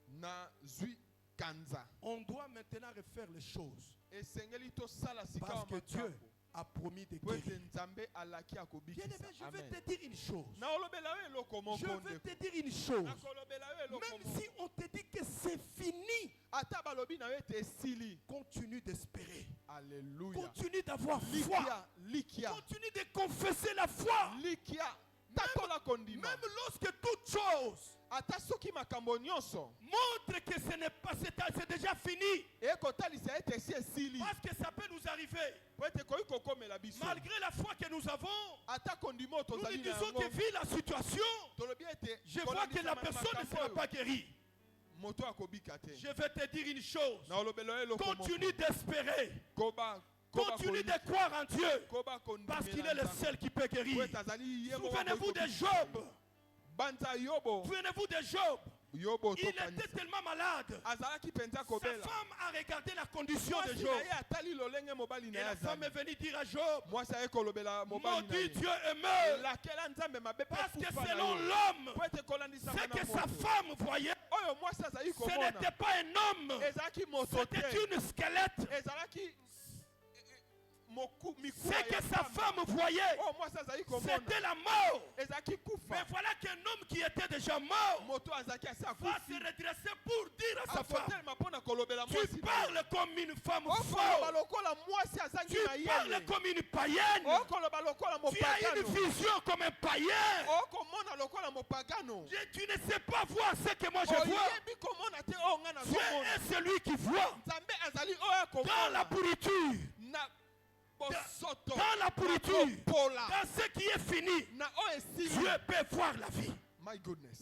Na zwi kanza. On doit maintenant refaire les choses. Esengeli tosala sika Parce wa que Dieu makambo. a promis de Po ete guérir. nzambe alaki akobikisa. Bien-aimé, je vais Amen. te dire une chose. Na olobela yo eloko moko Je vais ndeko. te dire une chose. Nakolobela yo eloko Même moko. si on te dit que c'est fini, Ata balobi na yo ete esili. continue d'espérer. Alléluia. Continue d'avoir foi. Likia, likia, Continue de confesser la foi. likia. tatola kondima. Même lorsque toute chose Ata soki makambo nyonso. montre que ce n'est pas, c'est déjà fini. Ekotalisa ete si esili. Parce que ça peut nous arriver. Po ete koyi kokomela biso. Malgré la foi que nous avons, Ata kondima nous tozali nous na disons yango. que vu la situation, Tolobi ete je vois que la personne ne sera pas guérie. moto akobika te. Je vais te dire une chose. Na olobelo eloko moko. Continue d'espérer. Koba Continue de croire en Dieu. koba kondima. Parce qu'il est le seul qui peut Po guérir. ete azali ye moko. Souvenez-vous de Job. Banza Yobo. Souvenez-vous de Job. Yobo Il tokanisa. était tellement malade. Azalaki penza Sa kobela. femme a regardé la condition de Mwasi Job. na ye atali lolenge mobali Et na ye la femme est azali. venue dire à Job, Mwasi aye kolobela mobali na maudit ye. Dieu et meurt. Lakela nzambe mabe pe Parce que kufa na selon yo. l'homme, Po ete kolandisa ce mwana que sa moto. femme voyait, Oyo mwasi azali ce komona. n'était pas un homme. Ezalaki moto te. C'était une squelette. Ezalaki Ce que sa femme voyait, Oh mwasi azali komona. c'était la mort. Ezalaki Mais kufa. voilà qu'un homme qui était déjà mort Moto azalaki asi va akufi. se redresser pour dire à sa femme, Akotelema mpona kolobela tu mwasi. parles comme une femme Okoloba folle. lokola mwasi azangi Tu na parles yele. comme une païenne. Okoloba lokola Tu as une mopagano. vision comme un païen. Okomona lokola mopagano. Tu ne sais pas voir ce que moi je vois. Oyebi komona te oyo nga Dieu nazomona. est celui qui voit. Nzambe azali oyo Dans la akomona. pourriture, Na bosoto. dans la pourriture, Na kopola. dans ce qui est fini, Na oyo esili. Dieu peut voir la vie. My goodness.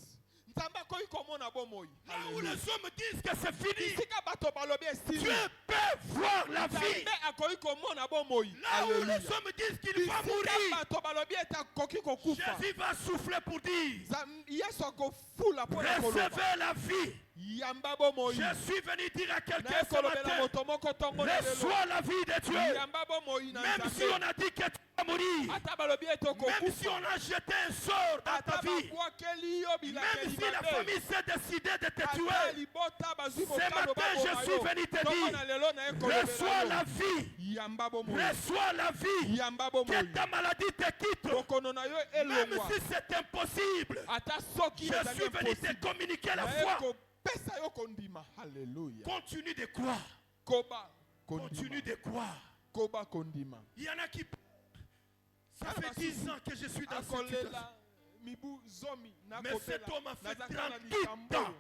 Nzambe akoki komona bomoi. Là où les hommes disent que c'est fini, Esika bato balobi esili. Dieu peut voir la vie. Nzambe akoki komona bomoi. Là où les hommes disent qu'il va Esika mourir, bato balobi ete akoki kokufa. Jésus va souffler pour dire, Yesu akofula mpona koloba. recevez la vie. Yamba bomoi. Je suis venu dire à quelqu'un Na ce ekolobela matin, moto moko ntongo na lelo. reçois la vie de Dieu. Yamba bomoi na Même si Nzambe. on a dit que tu vas mourir, Ata balobi ete même si okokufa. on a jeté un sort dans ta Ata vie, babwakeli yo même bilakeli si la mabe. famille s'est décidée de te Ata tuer, libota bazwi ce mokalo matin je baboma suis yo. venu te Ntongo na dire, lelo na ekolobela reçois yo. la vie, Yamba bomoi. reçois la vie, Yamba que bomoi. ta maladie te quitte, Bokono na yo même elongwa. si c'est impossible. Ata soki Je ezali suis venu impossible. te communiquer la Na foi. ekopesa yo kondima. Hallelujah. Continue de croire, Koba continue kondima. de croire. Koba kondima. Il y en a qui... Ça fait 10 ans que je suis dans cette situation. Akolela mibu zomi na Mais kopela. cet homme a fait Nazaka na 38 likambo. ans.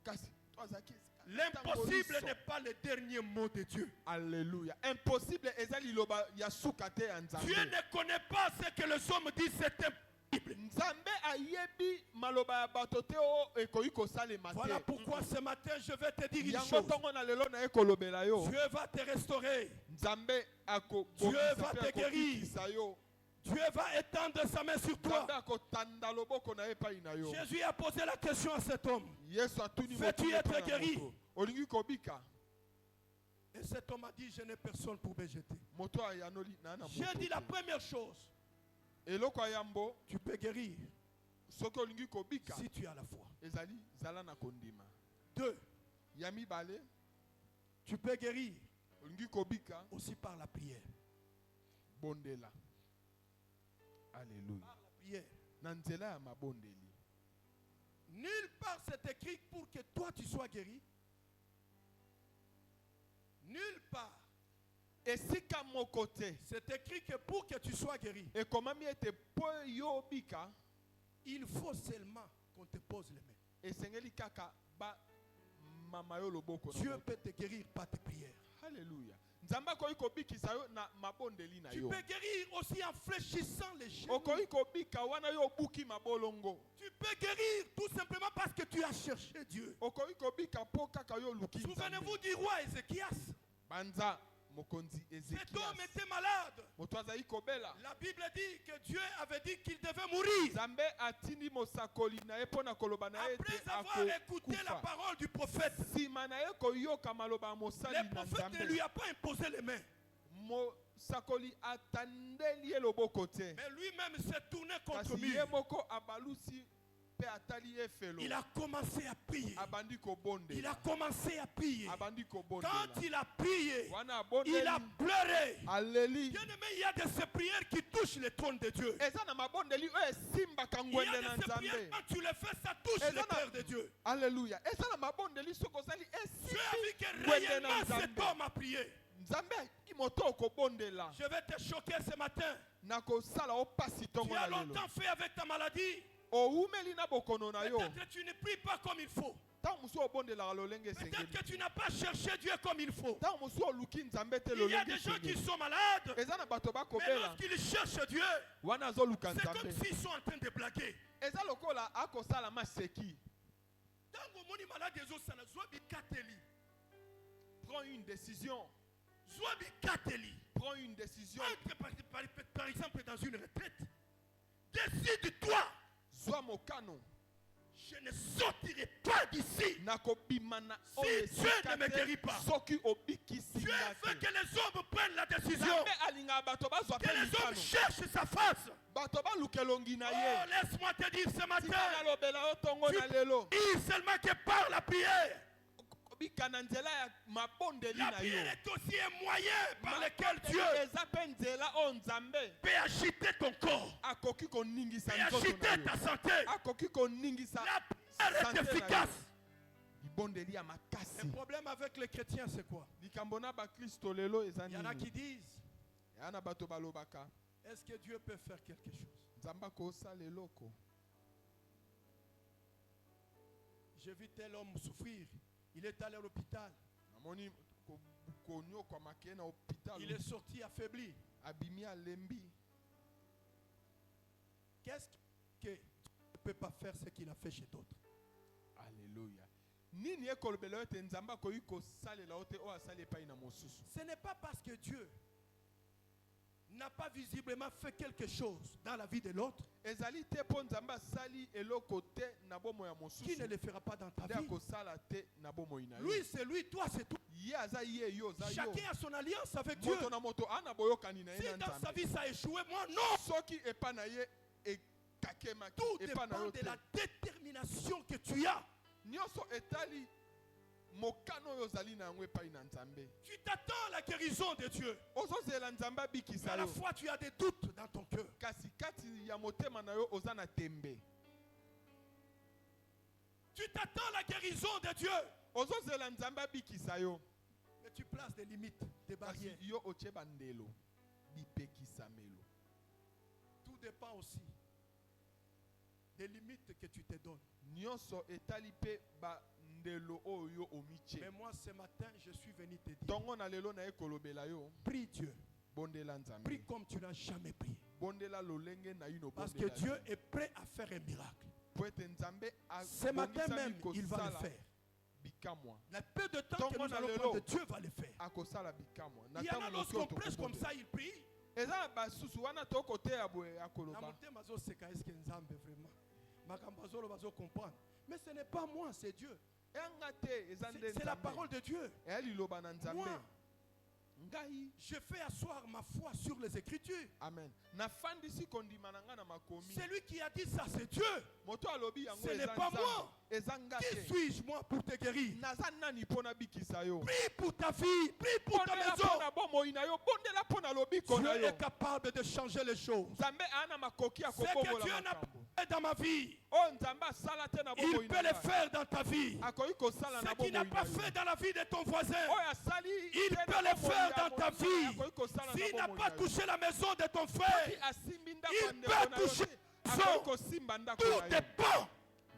Kasi twazaki L'impossible ntango n'est pas le dernier mot de Dieu. Alléluia. Impossible eza liloba ya suka te ya Nzambe. Dieu ne connaît pas ce que les hommes disent, c'est impossible. Nzambe ayebi maloba ya bato te o ekoki kosalema te. Voilà pourquoi ce matin je vais te dire une Yango chose. ntongo na lelo na ekolobela yo. Dieu va te restaurer. Nzambe ako Dieu va te guérir. yo. Dieu va étendre sa main sur toi. Nzambe akotanda loboko na epai na yo. Jésus a posé la question à cet homme. Yesu atuni Veux-tu moto être epai na guéri? moto. Olingi kobika. Et cet homme a dit, je n'ai personne pour me jeter. Moto ayanoli na na moto. J'ai dit la première chose, Eloko ayambo tu peux guérir soki olingi kobika si tu as la foi. ezali zala na kondima. 2, Ya mibale tu peux guérir olingi kobika aussi par la prière. bondela. Alléluia. Par la prière. Na nzela ya mabondeli. Nulle part c'est écrit pour que toi tu sois guéri. Nulle part. Esika moko te C'est écrit que pour que tu sois guéri, ekomami ete po yo obika il faut seulement qu'on te pose les mains. esengeli kaka ba mama yo loboko na Dieu moto. peut te guérir par tes prières. Alléluia. Nzambe akoki kobikisa yo na mabondeli na Tu yo. peux guérir aussi en fléchissant les genoux. Okoki kobika wana yo obuki mabolongo. Tu peux guérir tout simplement parce que tu as cherché Dieu. Okoki kobika po kaka yo luki Nzambe. Souvenez-vous du roi Ézéchias. Banza mokonzi Cet homme Ezekias. était malade. Moto azali kobela. La Bible dit que Dieu avait dit qu'il devait mourir. Nzambe atindi mosakoli na ye pona koloba na ye Après ete avoir écouté la akokufa. parole du prophète, Sima na ye koyoka maloba ya mosali le na prophète ne Nzambe. lui a pas imposé les mains. Mosakoli atandeli ye loboko te. Mais lui-même s'est tourné contre Kasi lui. ye moko abalusi pe atali efelo. Il a commencé à prier. Abandi kobonde. Il a commencé à prier. Abandi kobonde. Quand il a prié, Wana il a abondeli. pleuré. Alléluia. Bien-aimé, il y a de ces prières qui touchent le trône de Dieu. Eza na mabondeli oyo esimbaka Il y ngwende a na de ces prières, Nzambe. quand tu les fais, ça touche Et le ça n'a- cœur de Dieu. Alléluia. Eza na mabondeli soki ozali Dieu a vu que ngwende na réellement cet Nzambe. homme a prié. Nzambe Je vais te choquer ce matin. Tu as longtemps fait avec ta maladie. Peut-être que tu ne pries pas comme il faut. Peut-être que tu n'as pas cherché Dieu comme il faut. Il y a des gens qui sont malades. Mais lorsqu'ils cherchent Dieu, c'est comme s'ils sont en train de blaguer. Prends une décision. Prends une décision. Entre par exemple dans une retraite. Décide-toi. Je ne sortirai pas d'ici. Si Dieu ne me guérit pas, Dieu veut que les hommes prennent la décision. Que les hommes cherchent sa face. Oh, laisse-moi te dire ce matin. Tu dis seulement que par la prière. La prière est aussi un moyen par lequel Dieu peut agiter ton corps, peut agiter ta santé. La prière est efficace. Le problème avec les chrétiens, c'est quoi? Il y en a qui disent, est-ce que Dieu peut faire quelque chose? J'ai vu tel homme souffrir. Il est allé à l'hôpital. Il est sorti affaibli. Qu'est-ce que tu ne peux pas faire ce qu'il a fait chez d'autres? Alléluia. Ce n'est pas parce que Dieu n'a pas visiblement fait quelque chose dans la vie de l'autre qui ne le fera pas dans ta vie. Lui c'est lui, toi c'est toi. Chacun a son alliance avec Dieu. Si dans sa vie ça a échoué, moi non. Tout dépend de la détermination que tu as. Tu t'attends à la guérison de Dieu. Mais à la fois tu as des doutes dans ton cœur. Tu t'attends à la guérison de Dieu. Mais tu places des limites, des barrières. Tout dépend aussi des limites que tu te donnes. Mais moi ce matin je suis venu te dire, prie Dieu. Prie comme tu n'as jamais prié. Parce que Dieu est prêt à faire un miracle. Ce matin même il va le faire. Le peu de temps que nous allons prendre, Dieu va le faire. Il y en a lorsqu'on prêche comme ça, il prie. Mais ce n'est pas moi, c'est Dieu. C'est la parole de Dieu. Moi, je fais asseoir ma foi sur les Écritures. Amen. Celui qui a dit ça, c'est Dieu. Ce n'est pas moi. Qui suis-je moi pour te guérir? Prie pour ta vie, prie pour ta maison. Dieu est capable de changer les choses. Ce que Dieu n'a pas fait dans ma vie, il peut le faire dans ta vie. Ce qu'il n'a pas fait dans la vie de ton voisin, il peut le faire dans ta vie. S'il n'a pas touché la maison de ton frère, il peut toucher la maison. Tout dépend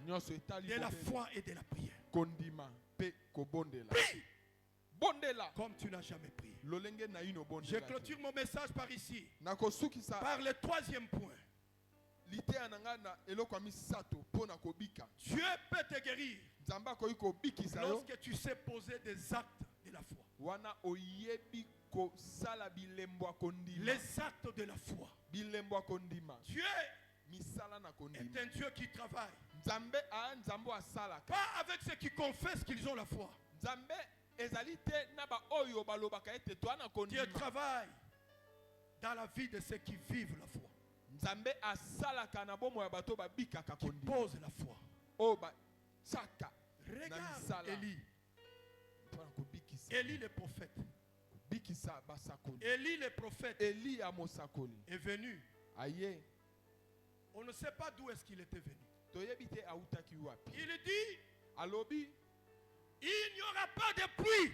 de la foi et de la prière. Prie comme tu n'as jamais prié. Je clôture mon message par ici, par le troisième point. Dieu peut te guérir lorsque tu sais poser des actes de la foi. Les actes de la foi. Dieu est un Dieu qui travaille. Pas avec ceux qui confessent qu'ils ont la foi. Dieu travaille dans la vie de ceux qui vivent la foi. Qui posent la foi. Regarde Élie. Élie le prophète. Élie le prophète est venu. On ne sait pas d'où est-ce qu'il était venu. Il dit, il n'y aura pas de pluie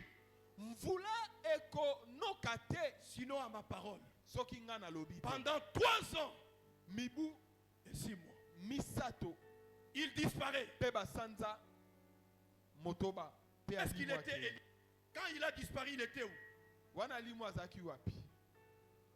eko nokate sinon à ma parole. soki nga na lobi. Pendant 3 ans Mibu et 6 mois, misato il disparaît. pe basanza motoba pe Est-ce qu'il alimwa était te. Élie? Quand il a disparu, il était où? Wana alimwa azaki wapi?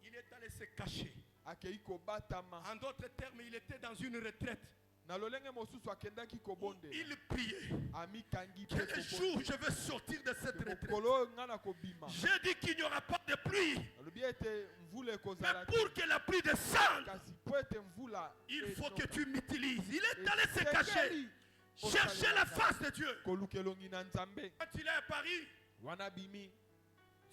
Il est allé se cacher. Akei kobatama. En d'autres termes, il était dans une retraite. Na lolenge mosusu akendaki kobonde. Il priait. Amikangi pe Quel jour je vais sortir de cette retraite? kolo ngana kobima. J'ai dit qu'il n'y aura pas de pluie. Lobi ete mvula Mais ekozala. pour que la pluie descende, Kasi po ete mvula il faut enoka. que tu m'utilises. Il est allé se cacher. Chercher la face de Dieu. Kolukelongi na Nzambe. Quand il est à Paris, Wana bimi.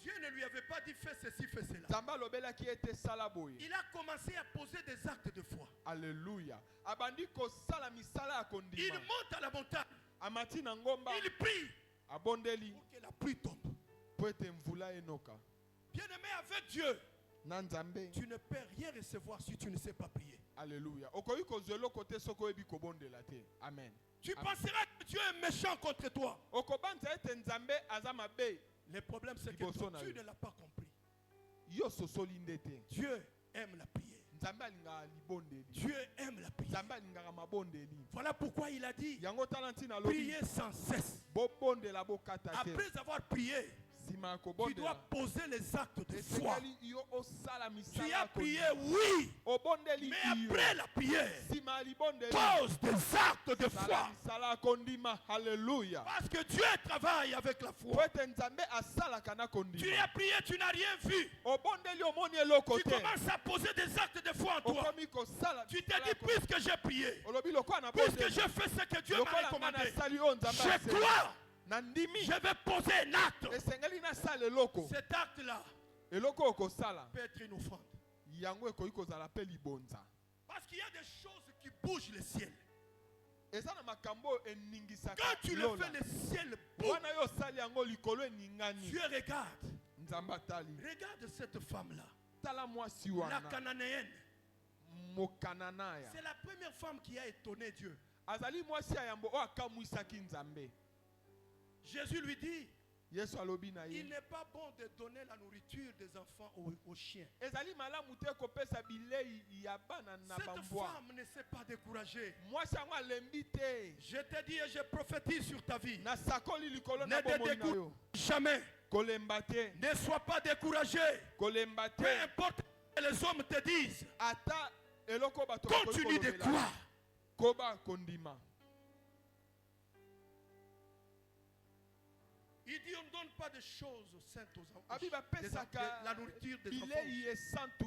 Dieu ne lui avait pas dit fais ceci, fais cela. Nzambe lobelaki ete sala boye. Il a commencé à poser des actes de foi. Alléluia. Abandi kosala misala ya Il kondima. monte à la montagne. Amati na ngomba. Il prie Abondeli pour que la pluie tombe. po ete mvula enoka. Bien-aimé, avec Dieu, Na Nzambe. tu ne peux rien recevoir si tu ne sais pas prier. Alléluia. Okoyi kozwela kote soko ebi kobondela te. Amen. Tu Amen. penseras que Dieu est méchant contre toi. Okobanza ete Nzambe aza mabe. Le problème, c'est que toi, tu ne l'as pas compris. Yo sosoli ndete. Dieu aime la prière. Nzambe alingaka libondeli. Dieu aime la prière. Nzambe alingaka mabondeli. Voilà pourquoi il a dit Yango tala ntina lobi. prier sans cesse. Bobondela bokata te. Après avoir prié, Sima ya tu dois kobondela. poser les actes de foi. Esengeli yo osala Tu misala as ya prié, kondima. oui, Obondeli mais iyo. après la prière, Sima ya libondeli. pose des actes de Sala foi. misala ya kondima. Alléluia. Parce que Dieu travaille avec la Po foi. ete Nzambe asalaka na Tu kondima. as prié, tu n'as rien vu. Obondeli omoni eloko Tu te. commences à poser des actes de foi en toi. Okomi kosala Tu te misala dis, ya kondima. puisque j'ai prié, Olobi lokola na puisque bondeli. j'ai fait ce que Dieu m'a Lokola nga recommandé, nasali oyo Nzambe je aseli. crois, Na ndimi. je vais poser un acte. Esengeli nasala eloko. Cet acte-là Eloko okosala. peut être une offrande. Yango ekoki kozala pe libonza. Parce qu'il y a des choses qui bougent le ciel. Eza na makambo eningisaka. Quand tu le lola. fais, le ciel bouge. Wana yo osali yango likolo eningani. Dieu regarde. Nzambe atali. Regarde cette femme-là, Tala mwasi la wana. cananéenne. Mokananaya. C'est la première femme qui a étonné Dieu. Azali mwasi ya yambo oyo akamwisaki Nzambe. Jésus lui dit, Yesu alobi na il ye. n'est pas bon de donner la nourriture des enfants aux chiens. Ezali malamu te kopesa bilei ya bana na Cette bambwa. femme ne s'est pas découragée. Mwasi yango alembi te. Je te dis et je prophétise sur ta vie. Nasakoli likolo Ne na te bomoi na décourage yo. jamais. Kolemba te. Ne sois pas découragé. Kolemba Peu te. importe ce que les hommes te disent. Ata eloko bato Continue de croire. Koba kondima. Il dit on ne donne pas de choses saintes aux enfants. Abi bapesaka La nourriture des enfants. bilei esantu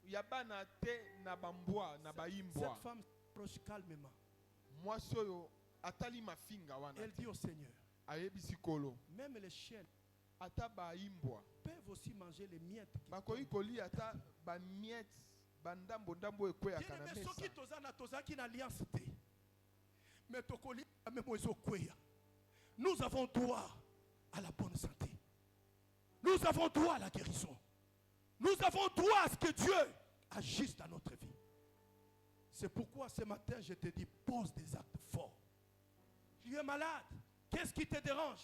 ya bana te na bambwa na bayimbwa. Cette femme s'approche calmement. Mwasi oyo atali mafinga wana. Elle dit au Seigneur, Ayebisi kolo. même les chiens Ata bayimbwa. peuvent aussi manger les miettes. Bakoki kolia ata bamiet bandambo ndambo ekweyaka na Bien-aimé, soki mesa. tozana tozaki na alliance te. Mais tokoli même ezokweya. Nous avons droit à la bonne santé. Nous avons droit à la guérison. Nous avons droit à ce que Dieu agisse dans notre vie. C'est pourquoi ce matin je te dis pose des actes forts. Tu es malade. Qu'est-ce qui te dérange?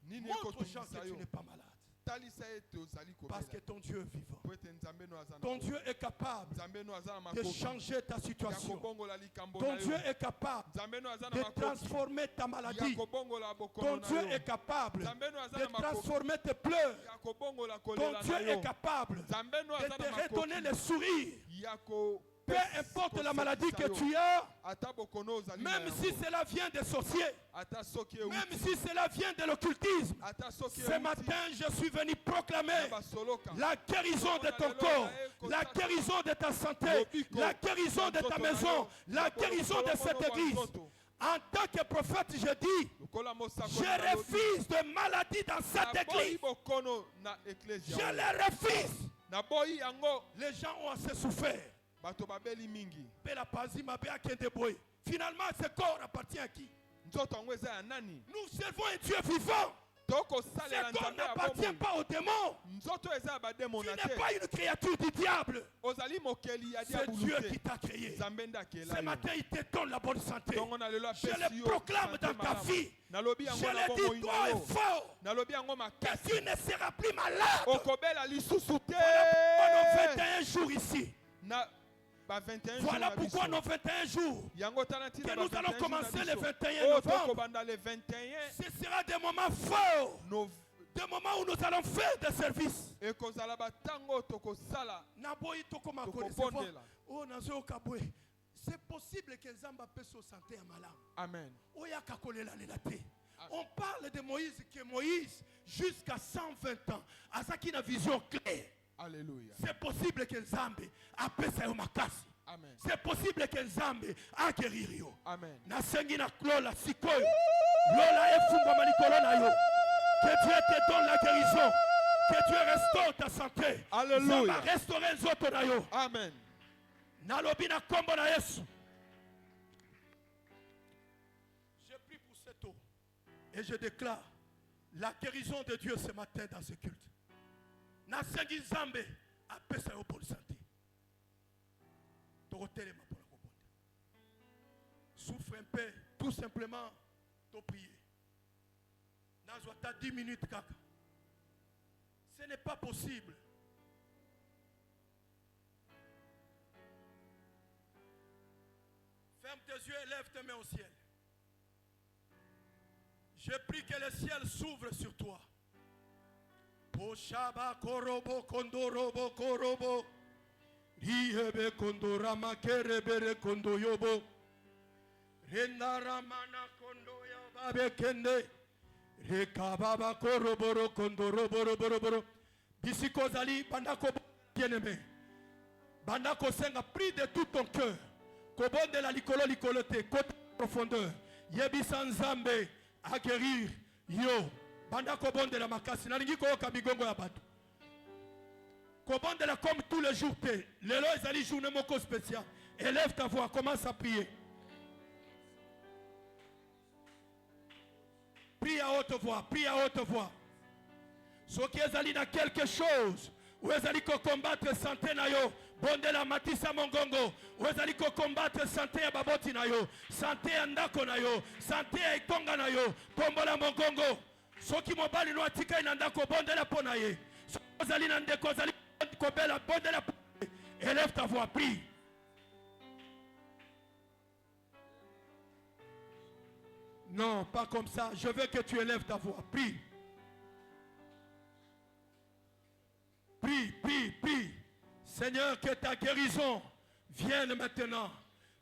Nini Montre aux gens ekotumisa que tu yo. n'es pas malade. Talisa ete ozali Parce kobela. que ton Dieu est vivant. Po ete Nzambe no aza na Ton boye. Dieu est capable Nzambe no aza na de makoki. changer ta Ya situation. kobongola likambo Ton na Dieu yo. est capable Nzambe no aza na de makoki. transformer ta Ya maladie. kobongola Ton bokono na Dieu yo. est capable Nzambe no aza de na makoki. transformer tes pleurs. Ya kobongola Ton kolela Dieu na est yo. capable Nzambe no de aza te na redonner makoki. le sourire. Ya ko Peu importe la maladie que tu as, ata bokono ozali na même yango. si cela vient des sorciers, Ata soki même euti. si cela vient de l'occultisme, Ata soki ce matin je suis venu proclamer basoloka. la guérison de ton corps, la guérison de ta santé, la guérison de ta maison, la guérison de cette église. En tant que prophète, je dis, je refuse de maladie dans cette église. Je les refuse. Les gens ont assez souffert. Finalement, ce corps appartient à qui? Nous servons un Dieu vivant. Ce corps n'appartient pas aux démons. Tu n'es pas une créature du diable. C'est Dieu qui t'a créé. Ce matin, il te donne la bonne santé. Je le proclame dans ta vie. Je le dis, toi est fort. nalobi yango que makasi tu ne seras plus malade. okobela lisusu te Voilà pourquoi nos 21 jours ici. na ba 21 Voilà jours na pourquoi biso. nos 21 jours. Yango tala ntina Que ba nous 21 allons jours na commencer biso. le 21 Oyo novembre. tokobanda le 21 Ce sera des moments forts. Des moments où nous allons faire des services. ekozala batango tokosala Naboyi tokoma ko tokobondela. recevoir. Oh nazo kabwe. C'est possible que Nzamba puisse se sentir malade. amen Oya kakolela lela te. On parle de Moïse, que Moïse, jusqu'à 120 ans, a ça qui a une vision claire. alléluia C'est possible que Nzambe appelle ça makasi. amen C'est possible que Nzambe a guéri yo. amen Na sengi na klola sikoyo. Lola efungwa malikolo na yo. Que Dieu te donne la guérison. Que Dieu restaure ta santé. Alléluia. Nzamba restaurer nzoto na yo. amen Nalobi na kombo na Yesu. Je prie pour cette eau. Et je déclare la guérison de Dieu ce matin dans ce culte. Nasengi Nzambe apesa yo pour santé. Torotelema pour la kobonda. Souffre un peu, tout simplement, to prier. Nazwa ta 10 minutes kaka. Ce n'est pas possible. Ferme tes yeux et lève tes mains au ciel. Je prie que le ciel s'ouvre sur toi. Poshaba korobo kondorobo korobo. Riebe kondorama kerebere kondoyobo. Rendaramana kondoya babe kende. Rekababa koroboro kondoroboroboro. Bisiko zali bandako bien-aimé. Bandako senga, prie de tout ton cœur. Kobonde la likolo te, côté profondeur. Yebisa Nzambe a guérir yo. Bandako bonde la makasi. Nalingi ko kabigongo ya batu. Kobonde la comme tous les jours te. Lelo ezali journée moko spécial. Élève ta voix, commence à prier. Prie à haute voix, prie à haute voix. Ceux qui ezali na quelque chose, ou ezali ko combattre santé na yo, bonde la matisa mongongo, ou ezali ko combattre santé ya baboti na yo, santé ya ndako na yo, santé ya itonga na yo, tombola mongongo. Ceux qui mobali no atika na ndako bonde la pona ye. Ceux qui ezali na ndeko ezali ko bela bonde la pona ye. Élève ta voix, prie. Non, pas comme ça. Je veux que tu élèves ta voix. Prie. Prie, prie, prie. Seigneur, que ta guérison vienne maintenant.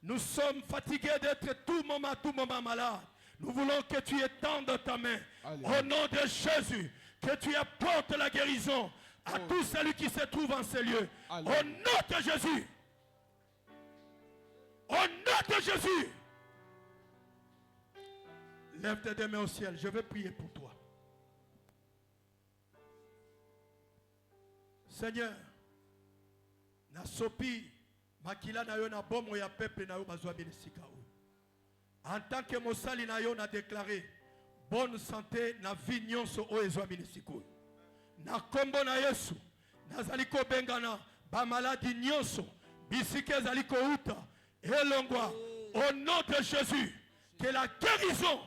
Nous sommes fatigués d'être tout moment malade. Nous voulons que tu étendes ta main. Alléluia. Au nom de Jésus, que tu apportes la guérison à tout celui qui se trouve en ces lieux. Alléluia. Au nom de Jésus. Au nom de Jésus. Lève tes deux mains au ciel. Je vais prier pour toi. Seigneur, na sopi makila na yo na bomo ya peuple na yo bazwa bilisika o. En tant que mosali na yo na déclaré bonne santé na vie nyonso o ezwa bilisika. Na kombo na Yesu nazali ko bengana ba maladie nyonso bisika ezali ko uta elongwa au nom de Jésus. Que la guérison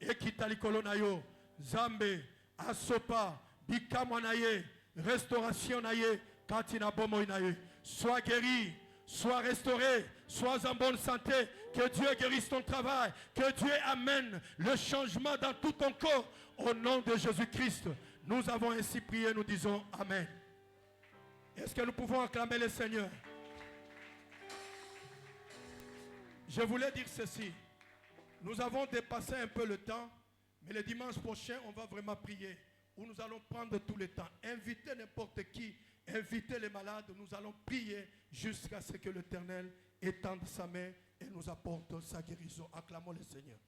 ekita likolo na yo Zambe asopa bikamwa na ye restauration na ye katina bomo na ye. Sois guéri, sois restauré, sois en bonne santé. Que Dieu guérisse ton travail, que Dieu amène le changement dans tout ton corps. Au nom de Jésus-Christ, nous avons ainsi prié, nous disons Amen. Est-ce que nous pouvons acclamer le Seigneur? Je voulais dire ceci. Nous avons dépassé un peu le temps, mais le dimanche prochain, on va vraiment prier, où nous allons prendre tout le temps. Inviter n'importe qui, inviter les malades, nous allons prier jusqu'à ce que l'Éternel étende sa main et nous apporte sa guérison. Acclamons le Seigneur.